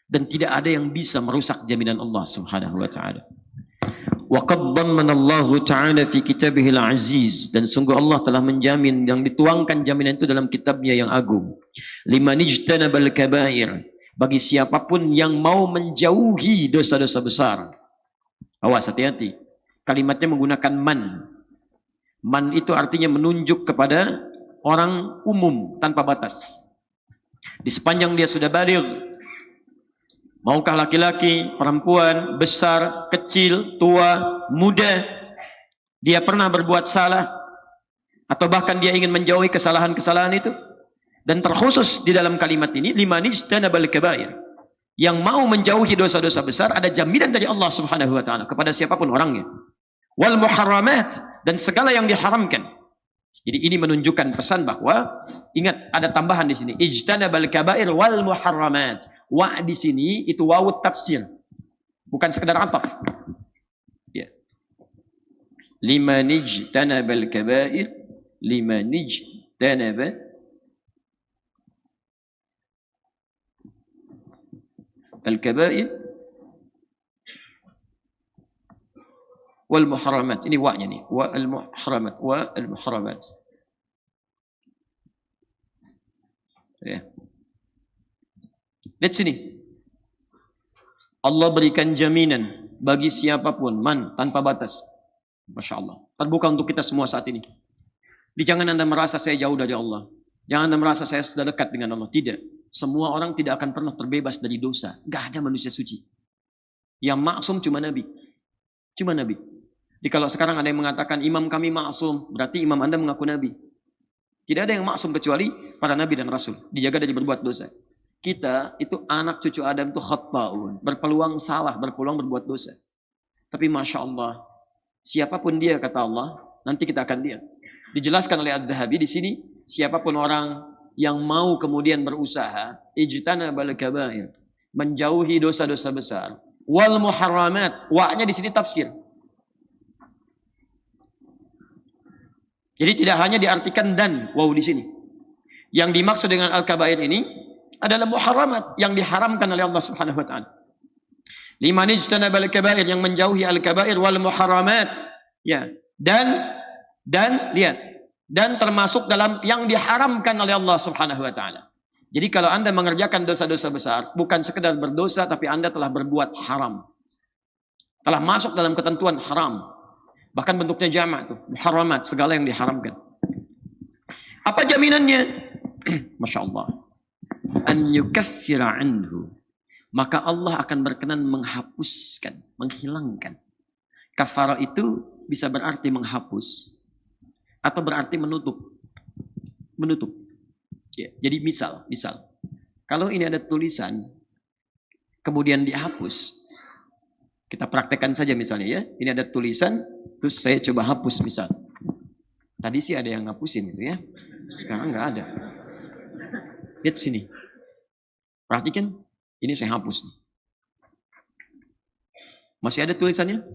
Dan tidak ada yang bisa merusak jaminan Allah Subhanahu wa taala. Wa qad dhammanallahu ta'ala fi kitabihil aziz, dan sungguh Allah telah menjamin, yang dituangkan jaminan itu dalam kitabnya yang agung. Liman ijtanabal kaba'ir, bagi siapapun yang mau menjauhi dosa-dosa besar. Awas, hati-hati. Kalimatnya menggunakan man. Man itu artinya menunjuk kepada orang umum tanpa batas. Di sepanjang dia sudah baligh, maukah laki-laki, perempuan, besar, kecil, tua, muda, dia pernah berbuat salah, atau bahkan dia ingin menjauhi kesalahan-kesalahan itu. Dan terkhusus di dalam kalimat ini, liman ijtanabal kaba'ir, yang mau menjauhi dosa-dosa besar, ada jaminan dari Allah Subhanahu wa taala kepada siapapun orangnya. Wal muharramat, dan segala yang diharamkan. Jadi ini menunjukkan pesan bahwa, ingat ada tambahan di sini, ijtanabal kaba'ir wal muharramat. Wa di sini itu wawu tafsir, bukan sekedar ataf. Ya. Liman ijtanabal kaba'ir, liman ijtanaba al-kaba'ir wal muharramat. Ini wa-nya nih, wa al-muharramat, wa al-muharramat. Ya. Lihat sini. Allah berikan jaminan bagi siapapun, man, tanpa batas. Masya Allah. Terbuka untuk kita semua saat ini. Jangan Anda merasa saya jauh dari Allah. Jangan Anda merasa saya sudah dekat dengan Allah. Tidak. Semua orang tidak akan pernah terbebas dari dosa. Gak ada manusia suci. Yang maksum cuma Nabi. Cuma Nabi. Jadi kalau sekarang ada yang mengatakan imam kami maksum, berarti imam Anda mengaku Nabi. Tidak ada yang maksum kecuali para Nabi dan Rasul. Dijaga dari berbuat dosa. Kita itu anak cucu Adam itu khatta'un. Berpeluang salah, berpeluang berbuat dosa. Tapi Masya Allah, siapapun dia kata Allah, nanti kita akan lihat. Dijelaskan oleh Ad-Dhahabi di sini, siapapun orang yang mau kemudian berusaha, ijtanabal kaba'ir, menjauhi dosa-dosa besar, wal muharramat, wa-nya di sini tafsir. Jadi tidak hanya diartikan dan waw di sini. Yang dimaksud dengan al-kabair ini adalah muharramat, yang diharamkan oleh Allah Subhanahu wa taala. Liman ijtanabal kabair, yang menjauhi al-kabair wal muharramat. Ya, dan lihat, dan termasuk dalam yang diharamkan oleh Allah Subhanahu wa taala. Jadi kalau Anda mengerjakan dosa-dosa besar, bukan sekedar berdosa, tapi Anda telah berbuat haram. Telah masuk dalam ketentuan haram. Bahkan bentuknya jamak tuh, muharramat, segala yang diharamkan. Apa jaminannya? Masya Allah. An yukaffira anhu. Maka Allah akan berkenan menghapuskan, menghilangkan. Kafara itu bisa berarti menghapus atau berarti menutup. Menutup. Ya, jadi misal, kalau ini ada tulisan kemudian dihapus. Kita praktekkan saja misalnya ya. Ini ada tulisan, terus saya coba hapus misal. Tadi sih ada yang ngapusin itu ya. Sekarang nggak ada. Lihat sini. Perhatikan, ini saya hapus. Masih ada tulisannya?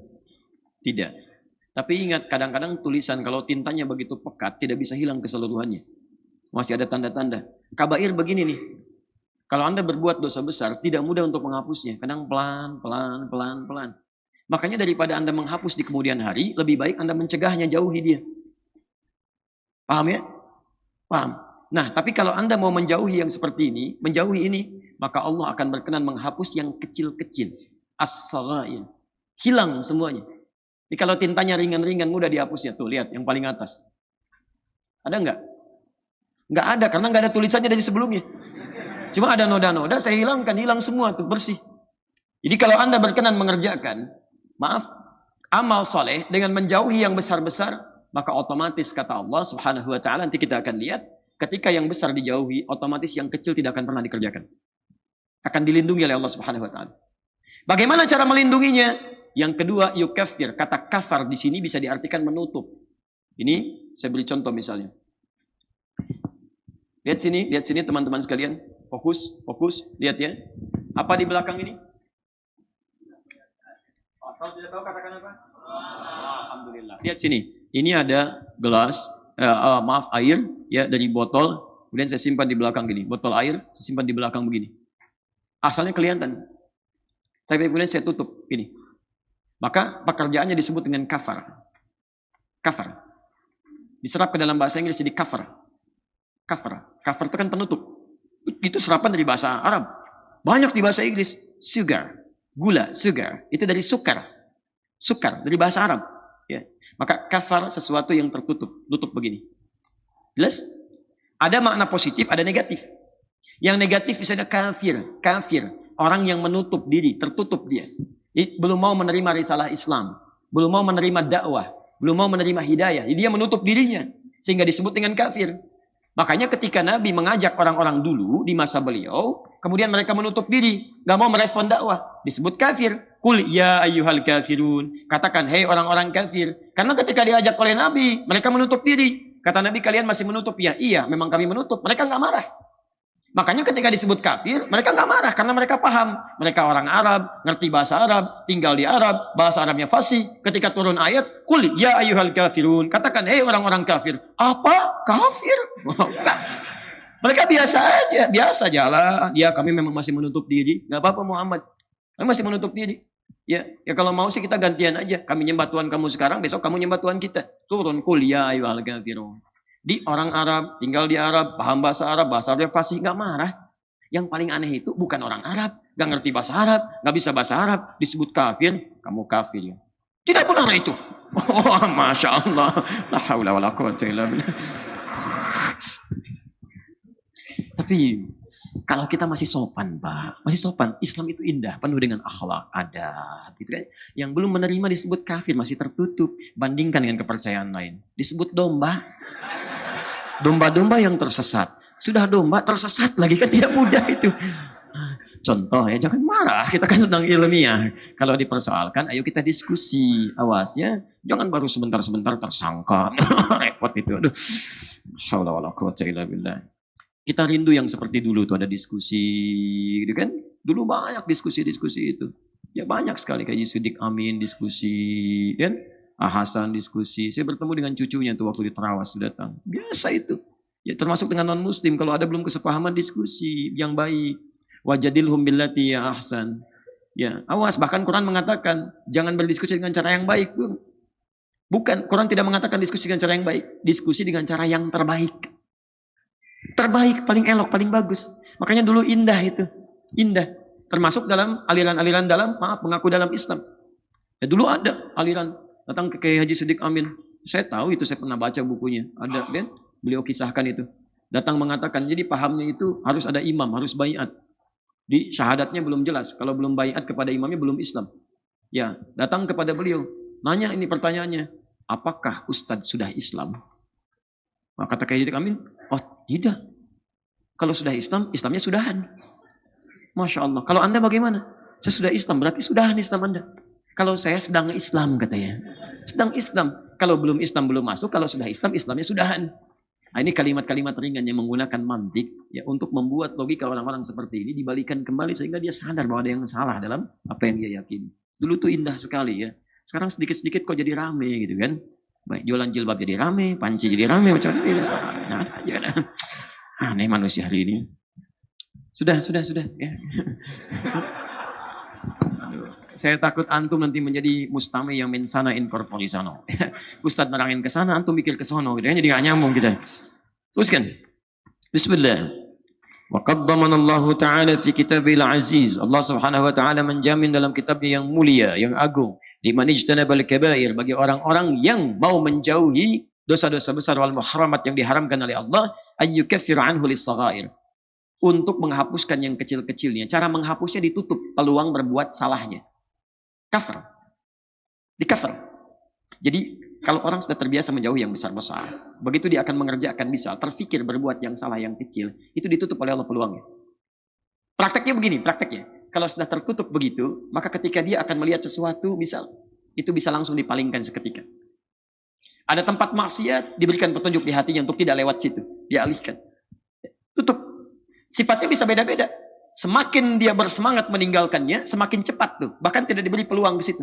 Tidak. Tapi ingat, kadang-kadang tulisan kalau tintanya begitu pekat tidak bisa hilang keseluruhannya. Masih ada tanda-tanda. Kabair begini nih. Kalau Anda berbuat dosa besar, tidak mudah untuk menghapusnya. Kadang pelan. Makanya daripada Anda menghapus di kemudian hari, lebih baik Anda mencegahnya, jauhi dia. Paham ya? Paham. Nah, tapi kalau Anda mau menjauhi yang seperti ini, menjauhi ini, maka Allah akan berkenan menghapus yang kecil-kecil. As-saghair. Hilang semuanya. Jadi kalau tintanya ringan-ringan, mudah dihapusnya. Tuh, lihat yang paling atas. Ada nggak? Nggak ada, karena nggak ada tulisannya dari sebelumnya. Cuma ada noda-noda, saya hilangkan, hilang semua tuh, bersih. Jadi kalau Anda berkenan mengerjakan, amal soleh dengan menjauhi yang besar-besar, maka otomatis kata Allah Subhanahu wa taala, nanti kita akan lihat, ketika yang besar dijauhi, otomatis yang kecil tidak akan pernah dikerjakan. Akan dilindungi oleh Allah Subhanahu wa taala. Bagaimana cara melindunginya? Yang kedua, yukaffir. Kata kafar di sini bisa diartikan menutup. Ini saya beri contoh misalnya. Lihat sini teman-teman sekalian. Fokus, lihat ya. Apa di belakang ini? Kalau tidak tahu katakan apa? Alhamdulillah. Lihat sini. Ini ada gelas, air ya dari botol. Kemudian saya simpan di belakang gini. Botol air, saya simpan di belakang begini. Asalnya kelihatan. Tapi kemudian saya tutup ini. Maka pekerjaannya disebut dengan kafar. Kafar. Diserap ke dalam bahasa Inggris jadi kafar. Kafar. Kafar itu kan penutup. Itu serapan dari bahasa Arab. Banyak di bahasa Inggris. Sugar. Gula, sugar. Itu dari sukar. Sukar, dari bahasa Arab. Ya. Maka kafar sesuatu yang tertutup. Tutup begini. Jelas? Ada makna positif, ada negatif. Yang negatif misalnya kafir. Kafir. Orang yang menutup diri, tertutup dia. Belum mau menerima risalah Islam. Belum mau menerima dakwah. Belum mau menerima hidayah. Jadi dia menutup dirinya. Sehingga disebut dengan kafir. Makanya ketika Nabi mengajak orang-orang dulu di masa beliau, kemudian mereka menutup diri. Gak mau merespon dakwah. Disebut kafir. Kul ya ayyuhal kafirun. Katakan, hei orang-orang kafir. Karena ketika diajak oleh Nabi, mereka menutup diri. Kata Nabi, kalian masih menutup? Ya, iya, memang kami menutup. Mereka gak marah. Makanya ketika disebut kafir, mereka nggak marah karena mereka paham. Mereka orang Arab, ngerti bahasa Arab, tinggal di Arab, bahasa Arabnya fasih. Ketika turun ayat, kul ya ayyuhal kafirun. Katakan, hei orang-orang kafir. Apa? Kafir? Mereka biasa aja lah. Ya, kami memang masih menutup diri. Nggak apa-apa Muhammad. Kami masih menutup diri. Ya kalau mau sih kita gantian aja. Kami nyembah Tuhan kamu sekarang, besok kamu nyembah Tuhan kita. Turun kul ya ayyuhal kafirun. Di orang Arab, tinggal di Arab, paham bahasa Arabnya fasih, nggak marah. Yang paling aneh itu bukan orang Arab, nggak ngerti bahasa Arab, nggak bisa bahasa Arab, disebut kafir, kamu kafir ya. Tidak benar itu. Oh, Masya Allah. La haula wala quwwata illa billah. Tapi kalau kita masih sopan, Pak, masih sopan, Islam itu indah, penuh dengan akhlak, adab, gitu kan. Yang belum menerima disebut kafir, masih tertutup. Bandingkan dengan kepercayaan lain, disebut domba. Domba-domba yang tersesat. Sudah domba tersesat lagi, kan tidak mudah itu. Contoh ya, jangan marah, kita kan sedang ilmiah. Kalau dipersoalkan, ayo kita diskusi. Awas ya, jangan baru sebentar-sebentar tersangka. Repot itu. Aduh. Haula wala quwwata illa billah. Kita rindu yang seperti dulu tuh ada diskusi, gitu kan? Dulu banyak diskusi-diskusi itu. Ya banyak sekali kayak Sidik Amin diskusi, kan? Hasan diskusi. Saya bertemu dengan cucunya tuh waktu di Terawas datang. Biasa itu. Ya termasuk dengan non muslim kalau ada belum kesepahaman diskusi yang baik. Wajadilhum billati ya ahsan. Ya, awas bahkan Quran mengatakan jangan berdiskusi dengan cara yang baik, Bung. Bukan, Quran tidak mengatakan diskusi dengan cara yang baik, diskusi dengan cara yang terbaik. Terbaik, paling elok, paling bagus. Makanya dulu indah itu. Indah. Termasuk dalam aliran-aliran mengaku dalam Islam. Ya dulu ada aliran datang ke Kiai Haji Sidik Amin. Saya tahu itu, saya pernah baca bukunya. Ada kan? Beliau kisahkan itu. Datang mengatakan, jadi pahamnya itu harus ada imam, harus baiat. Di syahadatnya belum jelas. Kalau belum baiat kepada imamnya belum Islam. Ya, datang kepada beliau. Nanya ini pertanyaannya. Apakah Ustadz sudah Islam? Maka kata Kiai Sidik Amin, oh tidak. Kalau sudah Islam, Islamnya sudahan. Masya Allah. Kalau Anda bagaimana? Saya sudah Islam, berarti sudahan Islam Anda. Kalau saya sedang Islam katanya. Sedang Islam. Kalau belum Islam belum masuk, kalau sudah Islam, Islamnya sudahan. Nah, ini kalimat-kalimat ringan yang menggunakan mantik ya untuk membuat logika orang-orang seperti ini dibalikan kembali sehingga dia sadar bahwa ada yang salah dalam apa yang dia yakini. Dulu tuh indah sekali ya. Sekarang sedikit-sedikit kok jadi rame gitu kan. Baik jualan jilbab jadi rame, panci jadi rame macam ini. Nah, aja kan. Aneh manusia hari ini. Sudah ya. Saya takut antum nanti menjadi mustami yang mensana in corpore sano. Ustadz nerangin ke sana, antum mikir ke sono gitu. Jadi nggak nyambung kita. Teruskan. Bismillah. Wa qaddamana Allah Ta'ala fi kitabil aziz. Allah Subhanahu wa taala menjamin dalam kitabnya yang mulia, yang agung, liman ijtanabal kabair, bagi orang-orang yang mau menjauhi dosa-dosa besar wal muharramat yang diharamkan oleh Allah, ayyukaffir anhu lis-saghair. Untuk menghapuskan yang kecil-kecilnya. Cara menghapusnya ditutup peluang berbuat salahnya. Kafir. Di-kafir. Jadi kalau orang sudah terbiasa menjauhi yang besar-besar, begitu dia akan mengerjakan misal terfikir berbuat yang salah yang kecil, itu ditutup oleh Allah peluangnya. Prakteknya begini, prakteknya. Kalau sudah tertutup begitu, maka ketika dia akan melihat sesuatu, misal, itu bisa langsung dipalingkan seketika. Ada tempat maksiat, diberikan petunjuk di hatinya untuk tidak lewat situ, dialihkan. Tutup. Sifatnya bisa beda-beda. Semakin dia bersemangat meninggalkannya, semakin cepat tuh. Bahkan tidak diberi peluang ke situ.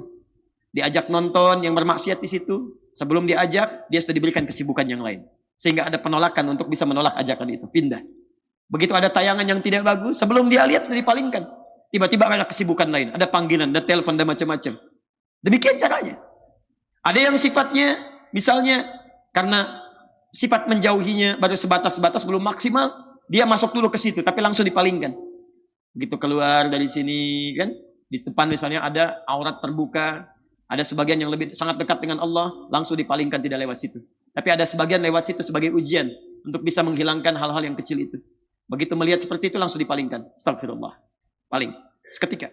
Diajak nonton yang bermaksiat di situ. Sebelum diajak, dia sudah diberikan kesibukan yang lain. Sehingga ada penolakan untuk bisa menolak ajakan itu. Pindah. Begitu ada tayangan yang tidak bagus, sebelum dia lihat sudah dipalingkan. Tiba-tiba ada kesibukan lain. Ada panggilan, ada telepon, dan macam-macam. Demikian caranya. Ada yang sifatnya, misalnya, karena sifat menjauhinya baru sebatas-sebatas belum maksimal, dia masuk dulu ke situ, tapi langsung dipalingkan. Begitu keluar dari sini, kan, di depan misalnya ada aurat terbuka, ada sebagian yang lebih sangat dekat dengan Allah, langsung dipalingkan, tidak lewat situ. Tapi ada sebagian lewat situ sebagai ujian, untuk bisa menghilangkan hal-hal yang kecil itu. Begitu melihat seperti itu, langsung dipalingkan. Astagfirullah. Paling. Seketika.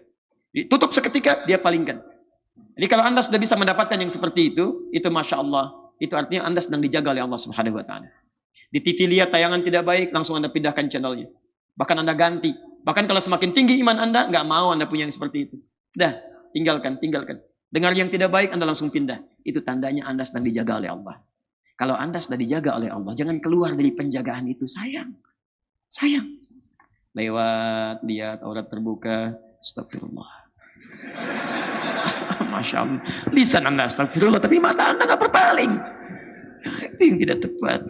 Ditutup seketika, dia palingkan. Jadi kalau Anda sudah bisa mendapatkan yang seperti itu Masya Allah. Itu artinya Anda sedang dijaga oleh Allah Subhanahu Wa Taala. Di TV lihat tayangan tidak baik, langsung Anda pindahkan channelnya. Bahkan Anda ganti. Bahkan kalau semakin tinggi iman Anda, nggak mau Anda punya yang seperti itu. Dah, tinggalkan. Dengar yang tidak baik, Anda langsung pindah. Itu tandanya Anda sedang dijaga oleh Allah. Kalau Anda sudah dijaga oleh Allah, jangan keluar dari penjagaan itu. Sayang. Lewat, lihat aurat terbuka. Astagfirullah. Masya Allah. Lisan Anda astagfirullah, tapi mata Anda nggak berpaling. Itu yang tidak tepat.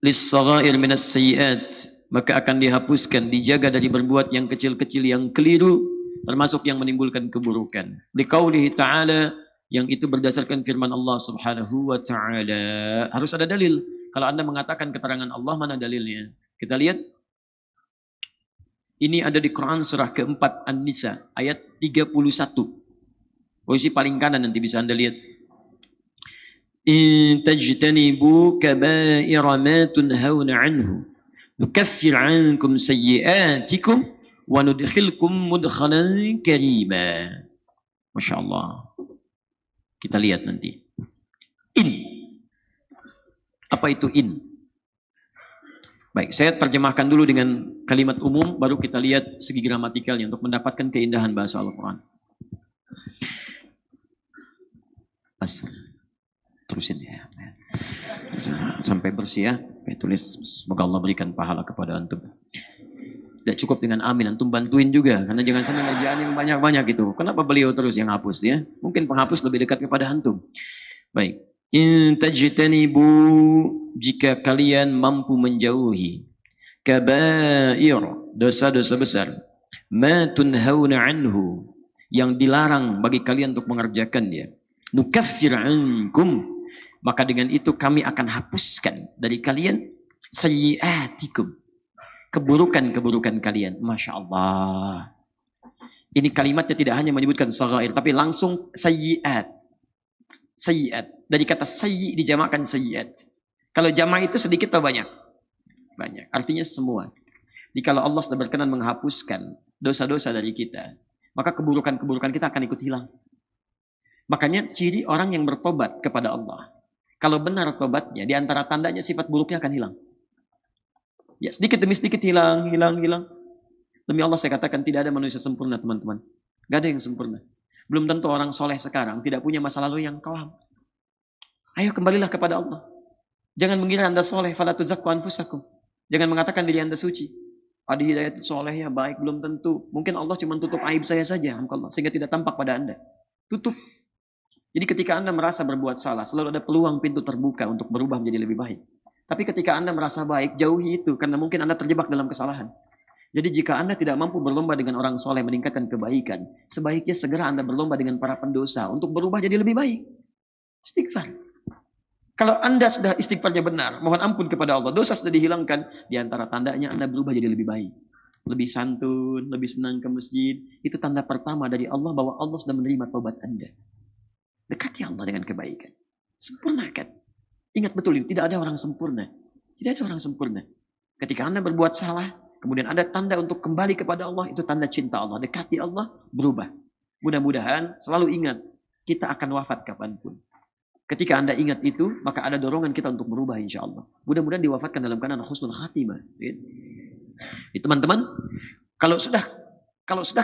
Lis-saghair minas sayyi'at, maka akan dihapuskan, dijaga dari berbuat yang kecil-kecil yang keliru, termasuk yang menimbulkan keburukan. Liqaulihi ta'ala, yang itu berdasarkan firman Allah Subhanahu wa ta'ala. Harus ada dalil. Kalau Anda mengatakan keterangan Allah, mana dalilnya? Kita lihat. Ini ada di Quran surah keempat An-Nisa ayat 31. Posisi paling kanan nanti bisa Anda lihat. In tajtanibu kaba'ira ma tunhauna anhu nukaffir 'ankum sayyi'atikum wa nudkhilkum mudkhalan karima. Masya Allah. Kita lihat nanti. In. Apa itu in? Baik, saya terjemahkan dulu dengan kalimat umum, baru kita lihat segi gramatikalnya untuk mendapatkan keindahan bahasa Al-Quran. Terusin ya. Sampai bersih ya. Saya tulis, semoga Allah berikan pahala kepada antum. Tidak cukup dengan amin, antum bantuin juga. Karena jangan sampai ngerjain yang banyak-banyak gitu. Kenapa beliau terus yang hapus ya? Mungkin penghapus lebih dekat kepada antum. Baik. In tajtanibu, jika kalian mampu menjauhi kaba'ir, dosa-dosa besar, ma tunhauna anhu, yang dilarang bagi kalian untuk mengerjakannya, nukaffir ankum, maka dengan itu kami akan hapuskan dari kalian sayyi'atikum, keburukan-keburukan kalian. Masya Allah. Ini kalimatnya tidak hanya menyebutkan saghair, tapi langsung sayyi'at. Sayyi'at. Dari kata sayyi dijamakkan sayyi'at. Kalau jamak itu sedikit atau banyak? Banyak. Artinya semua. Jadi kalau Allah sudah berkenan menghapuskan dosa-dosa dari kita, maka keburukan-keburukan kita akan ikut hilang. Makanya ciri orang yang bertobat kepada Allah, kalau benar tobatnya, di antara tandanya sifat buruknya akan hilang. Ya, sedikit demi sedikit hilang. Demi Allah saya katakan tidak ada manusia sempurna, teman-teman. Gak ada yang sempurna. Belum tentu orang soleh sekarang tidak punya masa lalu yang kelam. Ayo kembalilah kepada Allah. Jangan mengira Anda soleh, fala tuzakku anfusakum. Jangan mengatakan diri Anda suci. Adi Hidayat soleh ya baik, belum tentu. Mungkin Allah cuma tutup aib saya saja, sehingga tidak tampak pada Anda. Tutup. Jadi ketika Anda merasa berbuat salah, selalu ada peluang pintu terbuka untuk berubah menjadi lebih baik. Tapi ketika Anda merasa baik, jauhi itu, karena mungkin Anda terjebak dalam kesalahan. Jadi jika Anda tidak mampu berlomba dengan orang soleh meningkatkan kebaikan, sebaiknya segera Anda berlomba dengan para pendosa untuk berubah jadi lebih baik. Istighfar. Kalau Anda sudah istighfarnya benar, mohon ampun kepada Allah, dosa sudah dihilangkan, di antara tandanya Anda berubah jadi lebih baik. Lebih santun, lebih senang ke masjid. Itu tanda pertama dari Allah bahwa Allah sudah menerima taubat Anda. Dekati Allah dengan kebaikan. Sempurnakan. Ingat betul ini, tidak ada orang sempurna. Tidak ada orang sempurna. Ketika Anda berbuat salah, kemudian ada tanda untuk kembali kepada Allah, itu tanda cinta Allah. Dekati Allah, berubah. Mudah-mudahan selalu ingat, kita akan wafat kapanpun. Ketika Anda ingat itu, maka ada dorongan kita untuk berubah insya Allah. Mudah-mudahan diwafatkan dalam keadaan husnul khatimah. Teman-teman, kalau sudah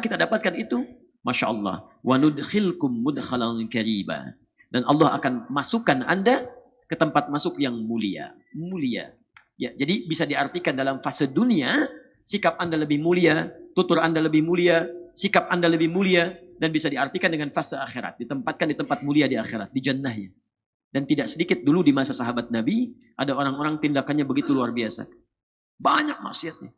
kita dapatkan itu, Masya Allah. Wa nudkhilkum mudkhalan kariba. Dan Allah akan masukkan Anda ke tempat masuk yang mulia. Mulia. Ya, jadi bisa diartikan dalam fase dunia, sikap Anda lebih mulia, tutur Anda lebih mulia, sikap Anda lebih mulia, dan bisa diartikan dengan fase akhirat, ditempatkan di tempat mulia di akhirat, di jannahnya. Dan tidak sedikit dulu di masa sahabat Nabi, ada orang-orang tindakannya begitu luar biasa. Banyak maksiatnya.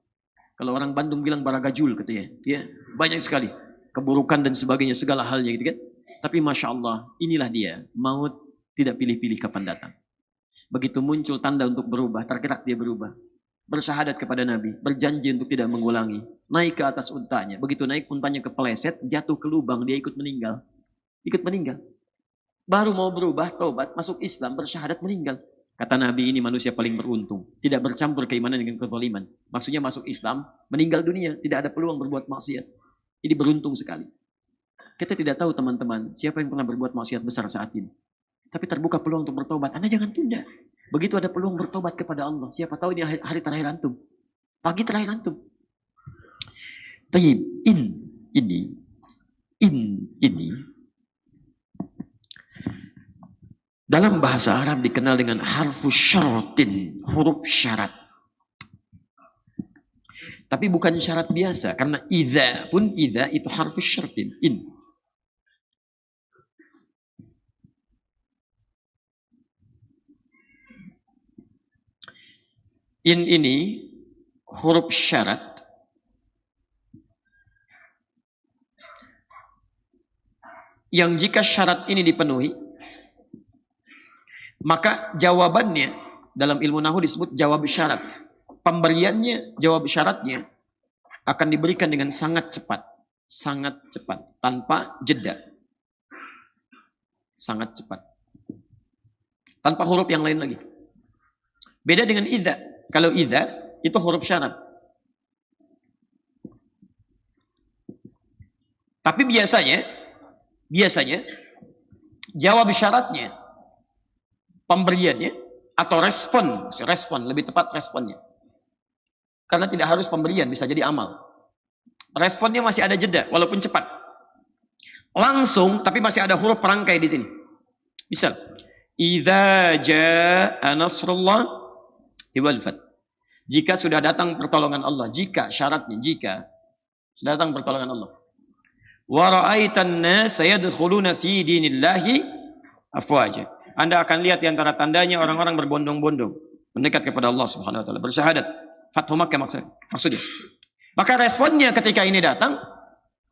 Kalau orang Bandung bilang baragajul katanya, ya, banyak sekali keburukan dan sebagainya, segala halnya gitu kan. Tapi Masya Allah, inilah dia, maut tidak pilih-pilih kapan datang. Begitu muncul tanda untuk berubah, tergerak dia berubah. Bersyahadat kepada Nabi, berjanji untuk tidak mengulangi. Naik ke atas untanya. Begitu naik untanya kepeleset, jatuh ke lubang, dia ikut meninggal. Ikut meninggal. Baru mau berubah, taubat, masuk Islam, bersyahadat, meninggal. Kata Nabi, ini manusia paling beruntung. Tidak bercampur keimanan dengan kezaliman. Maksudnya masuk Islam, meninggal dunia. Tidak ada peluang berbuat maksiat. Ini beruntung sekali. Kita tidak tahu teman-teman, siapa yang pernah berbuat maksiat besar saat ini. Tapi terbuka peluang untuk bertobat. Anda jangan tunda. Begitu ada peluang bertobat kepada Allah. Siapa tahu ini hari terakhir antum. Pagi terakhir antum. Tayyib. Ini. Dalam bahasa Arab dikenal dengan harfu syaratin. Huruf syarat. Tapi bukan syarat biasa. Karena idza pun idza itu harfu syaratin. Ini huruf syarat yang jika syarat ini dipenuhi, maka jawabannya dalam ilmu nahwu disebut jawab syarat. Pemberiannya, jawab syaratnya akan diberikan dengan sangat cepat, tanpa jeda. Sangat cepat. Tanpa huruf yang lain lagi. Beda dengan idza. Kalau idza itu huruf syarat. Tapi biasanya jawab syaratnya, pemberiannya atau respon lebih tepat responnya. Karena tidak harus pemberian, bisa jadi amal. Responnya masih ada jeda walaupun cepat. Langsung tapi masih ada huruf perangkai di sini. Misal, idza jaa nasrullah wal fath. Jika sudah datang pertolongan Allah, jika sudah datang pertolongan Allah. Wa ra'aitan nas yadkhuluna fi dinillahi afwaja. Anda akan lihat di antara tandanya orang-orang berbondong-bondong mendekat kepada Allah Subhanahu wa taala, bersyahadat. Fathu Makkah maksudnya. Maka responnya ketika ini datang,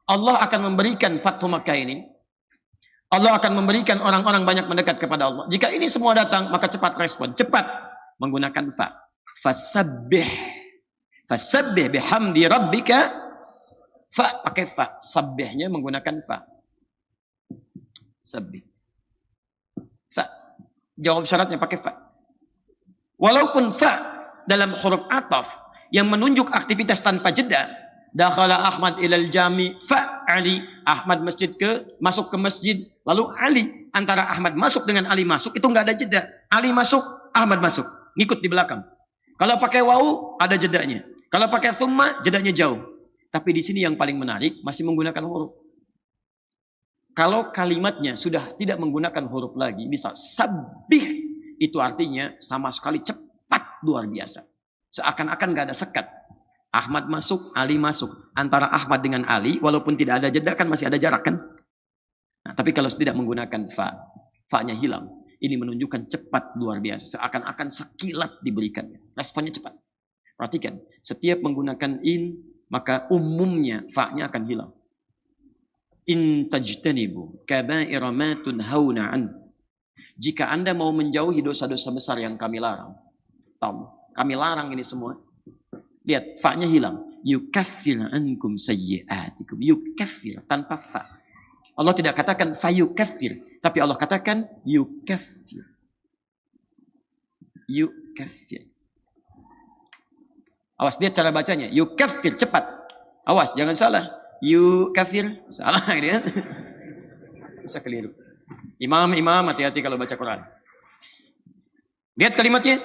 Allah akan memberikan Fathu Makkah ini. Allah akan memberikan orang-orang banyak mendekat kepada Allah. Jika ini semua datang, maka cepat respon, cepat menggunakan fa. Fasabbih bihamdi rabbika. Fa pakai fa, sabbihnya menggunakan fa. Sabbih. Fa. Jawab syaratnya pakai fa. Walaupun fa dalam huruf ataf yang menunjuk aktivitas tanpa jeda, dakhala Ahmad ilal jami fa Ali, Ahmad masuk ke masjid, lalu Ali, antara Ahmad masuk dengan Ali masuk itu enggak ada jeda. Ali masuk, Ahmad masuk, ngikut di belakang. Kalau pakai wawu ada jedanya. Kalau pakai thumma jedanya jauh. Tapi di sini yang paling menarik masih menggunakan huruf. Kalau kalimatnya sudah tidak menggunakan huruf lagi, misal sabbih, itu artinya sama sekali cepat, luar biasa. Seakan-akan gak ada sekat. Ahmad masuk, Ali masuk. Antara Ahmad dengan Ali, walaupun tidak ada jeda kan masih ada jarak kan? Nah, tapi kalau tidak menggunakan fa-nya hilang. Ini menunjukkan cepat, luar biasa. Seakan-akan sekilat diberikannya. Responnya cepat. Perhatikan, setiap menggunakan in, maka umumnya fa-nya akan hilang. In tajtanibu kaba'ira ma tunhauna an. Jika Anda mau menjauhi dosa-dosa besar yang kami larang. Kami larang ini semua. Lihat, fa-nya hilang. Yukaffir ankum sayyi'atikum. Yukaffir tanpa fa. Allah tidak katakan fa yukaffir, tapi Allah katakan yukaffir. Yukaffir. Awas, lihat cara bacanya. Yukaffir, cepat. Awas, jangan salah. Yukaffir, salah gitu kan. Bisa keliru. Imam, hati-hati kalau baca Quran. Lihat kalimatnya.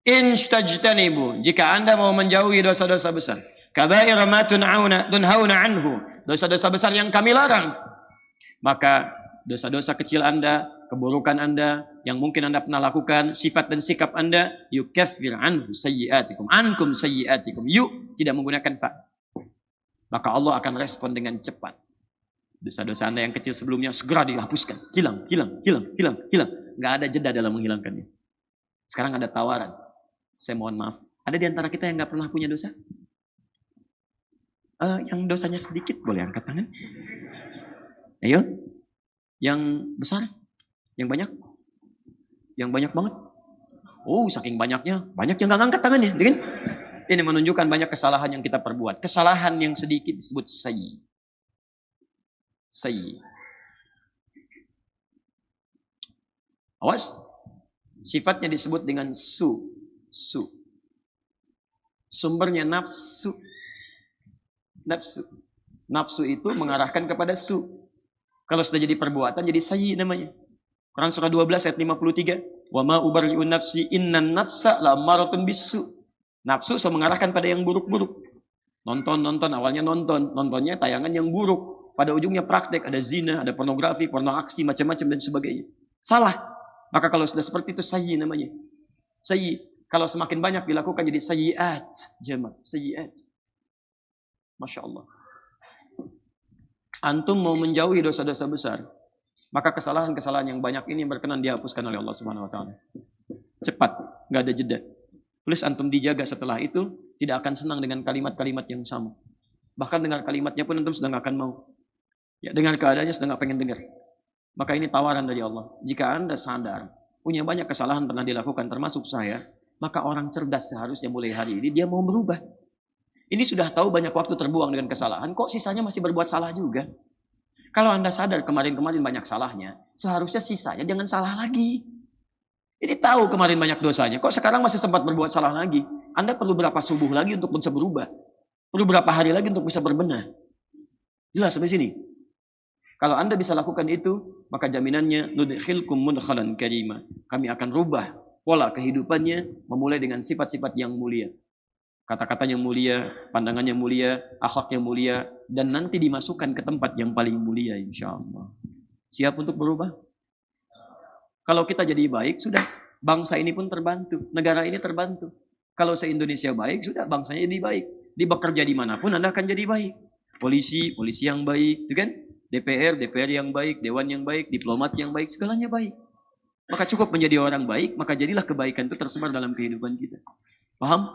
Instajtanibu, jika Anda mau menjauhi dosa-dosa besar. Kaba'ira ma tunhauna anhu, dosa-dosa besar yang kami larang. Maka dosa-dosa kecil Anda keburukan Anda, yang mungkin Anda pernah lakukan, sifat dan sikap Anda, yukaffir anhu sayyiatikum, ankum sayyiatikum. Yuk, tidak menggunakan fa. Maka Allah akan respon dengan cepat. Dosa-dosa Anda yang kecil sebelumnya segera dihapuskan. Hilang, hilang, hilang, hilang, hilang. Nggak ada jeda dalam menghilangkannya. Sekarang ada tawaran. Saya mohon maaf. Ada di antara kita yang nggak pernah punya dosa? Yang dosanya sedikit boleh angkat tangan. Ayo. Yang besar? Yang banyak? Yang banyak banget? Oh, saking banyaknya. Banyak yang nggak ngangkat tangannya. Kan? Ini menunjukkan banyak kesalahan yang kita perbuat. Kesalahan yang sedikit disebut sayyi. Sayyi. Awas. Sifatnya disebut dengan su. Su. Sumbernya nafsu. Nafsu. Nafsu itu mengarahkan kepada su. Kalau sudah jadi perbuatan, jadi sayyi namanya. Quran surah 12 ayat 53. Wa ma ubarri'u nafsi innan nafsa la'ammaratun bisu. Nafsu mengarahkan pada yang buruk-buruk. Nonton, awalnya nontonnya tayangan yang buruk. Pada ujungnya praktek, ada zina, ada pornografi, porno aksi, macam-macam dan sebagainya. Salah. Maka kalau sudah seperti itu, sayyi namanya. Sayyi. Kalau semakin banyak dilakukan jadi sayyiat. Jamak, sayyiat. Masya Allah. Antum mau menjauhi dosa-dosa besar, maka kesalahan-kesalahan yang banyak ini berkenan dihapuskan oleh Allah Subhanahu wa taala. Cepat, nggak ada jeda. Plus antum dijaga setelah itu, tidak akan senang dengan kalimat-kalimat yang sama. Bahkan dengar kalimatnya pun antum sudah nggak akan mau. Ya, dengar keadaannya sudah nggak pengen dengar. Maka ini tawaran dari Allah. Jika Anda sadar, punya banyak kesalahan pernah dilakukan termasuk saya, maka orang cerdas seharusnya mulai hari ini dia mau berubah. Ini sudah tahu banyak waktu terbuang dengan kesalahan, kok sisanya masih berbuat salah juga? Kalau Anda sadar kemarin-kemarin banyak salahnya, seharusnya sisanya jangan salah lagi. Ini tahu kemarin banyak dosanya, kok sekarang masih sempat berbuat salah lagi? Anda perlu berapa subuh lagi untuk bisa berubah? Perlu berapa hari lagi untuk bisa berbenah? Jelas sampai sini? Kalau Anda bisa lakukan itu, maka jaminannya nudkhilkum mudkhalan karima. Kami akan rubah pola kehidupannya memulai dengan sifat-sifat yang mulia. Kata-katanya mulia, pandangannya mulia, akhlaknya mulia, dan nanti dimasukkan ke tempat yang paling mulia insyaallah. Siap untuk berubah? Kalau kita jadi baik, sudah. Bangsa ini pun terbantu. Negara ini terbantu. Kalau se-Indonesia baik, sudah bangsanya jadi baik. Di bekerja dimanapun Anda akan jadi baik. Polisi yang baik, gitu kan? DPR yang baik, Dewan yang baik, diplomat yang baik, segalanya baik. Maka cukup menjadi orang baik, maka jadilah kebaikan itu tersebar dalam kehidupan kita. Paham?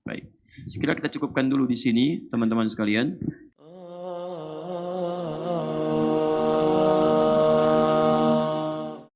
Baik. Sekira kita cukupkan dulu di sini, teman-teman sekalian.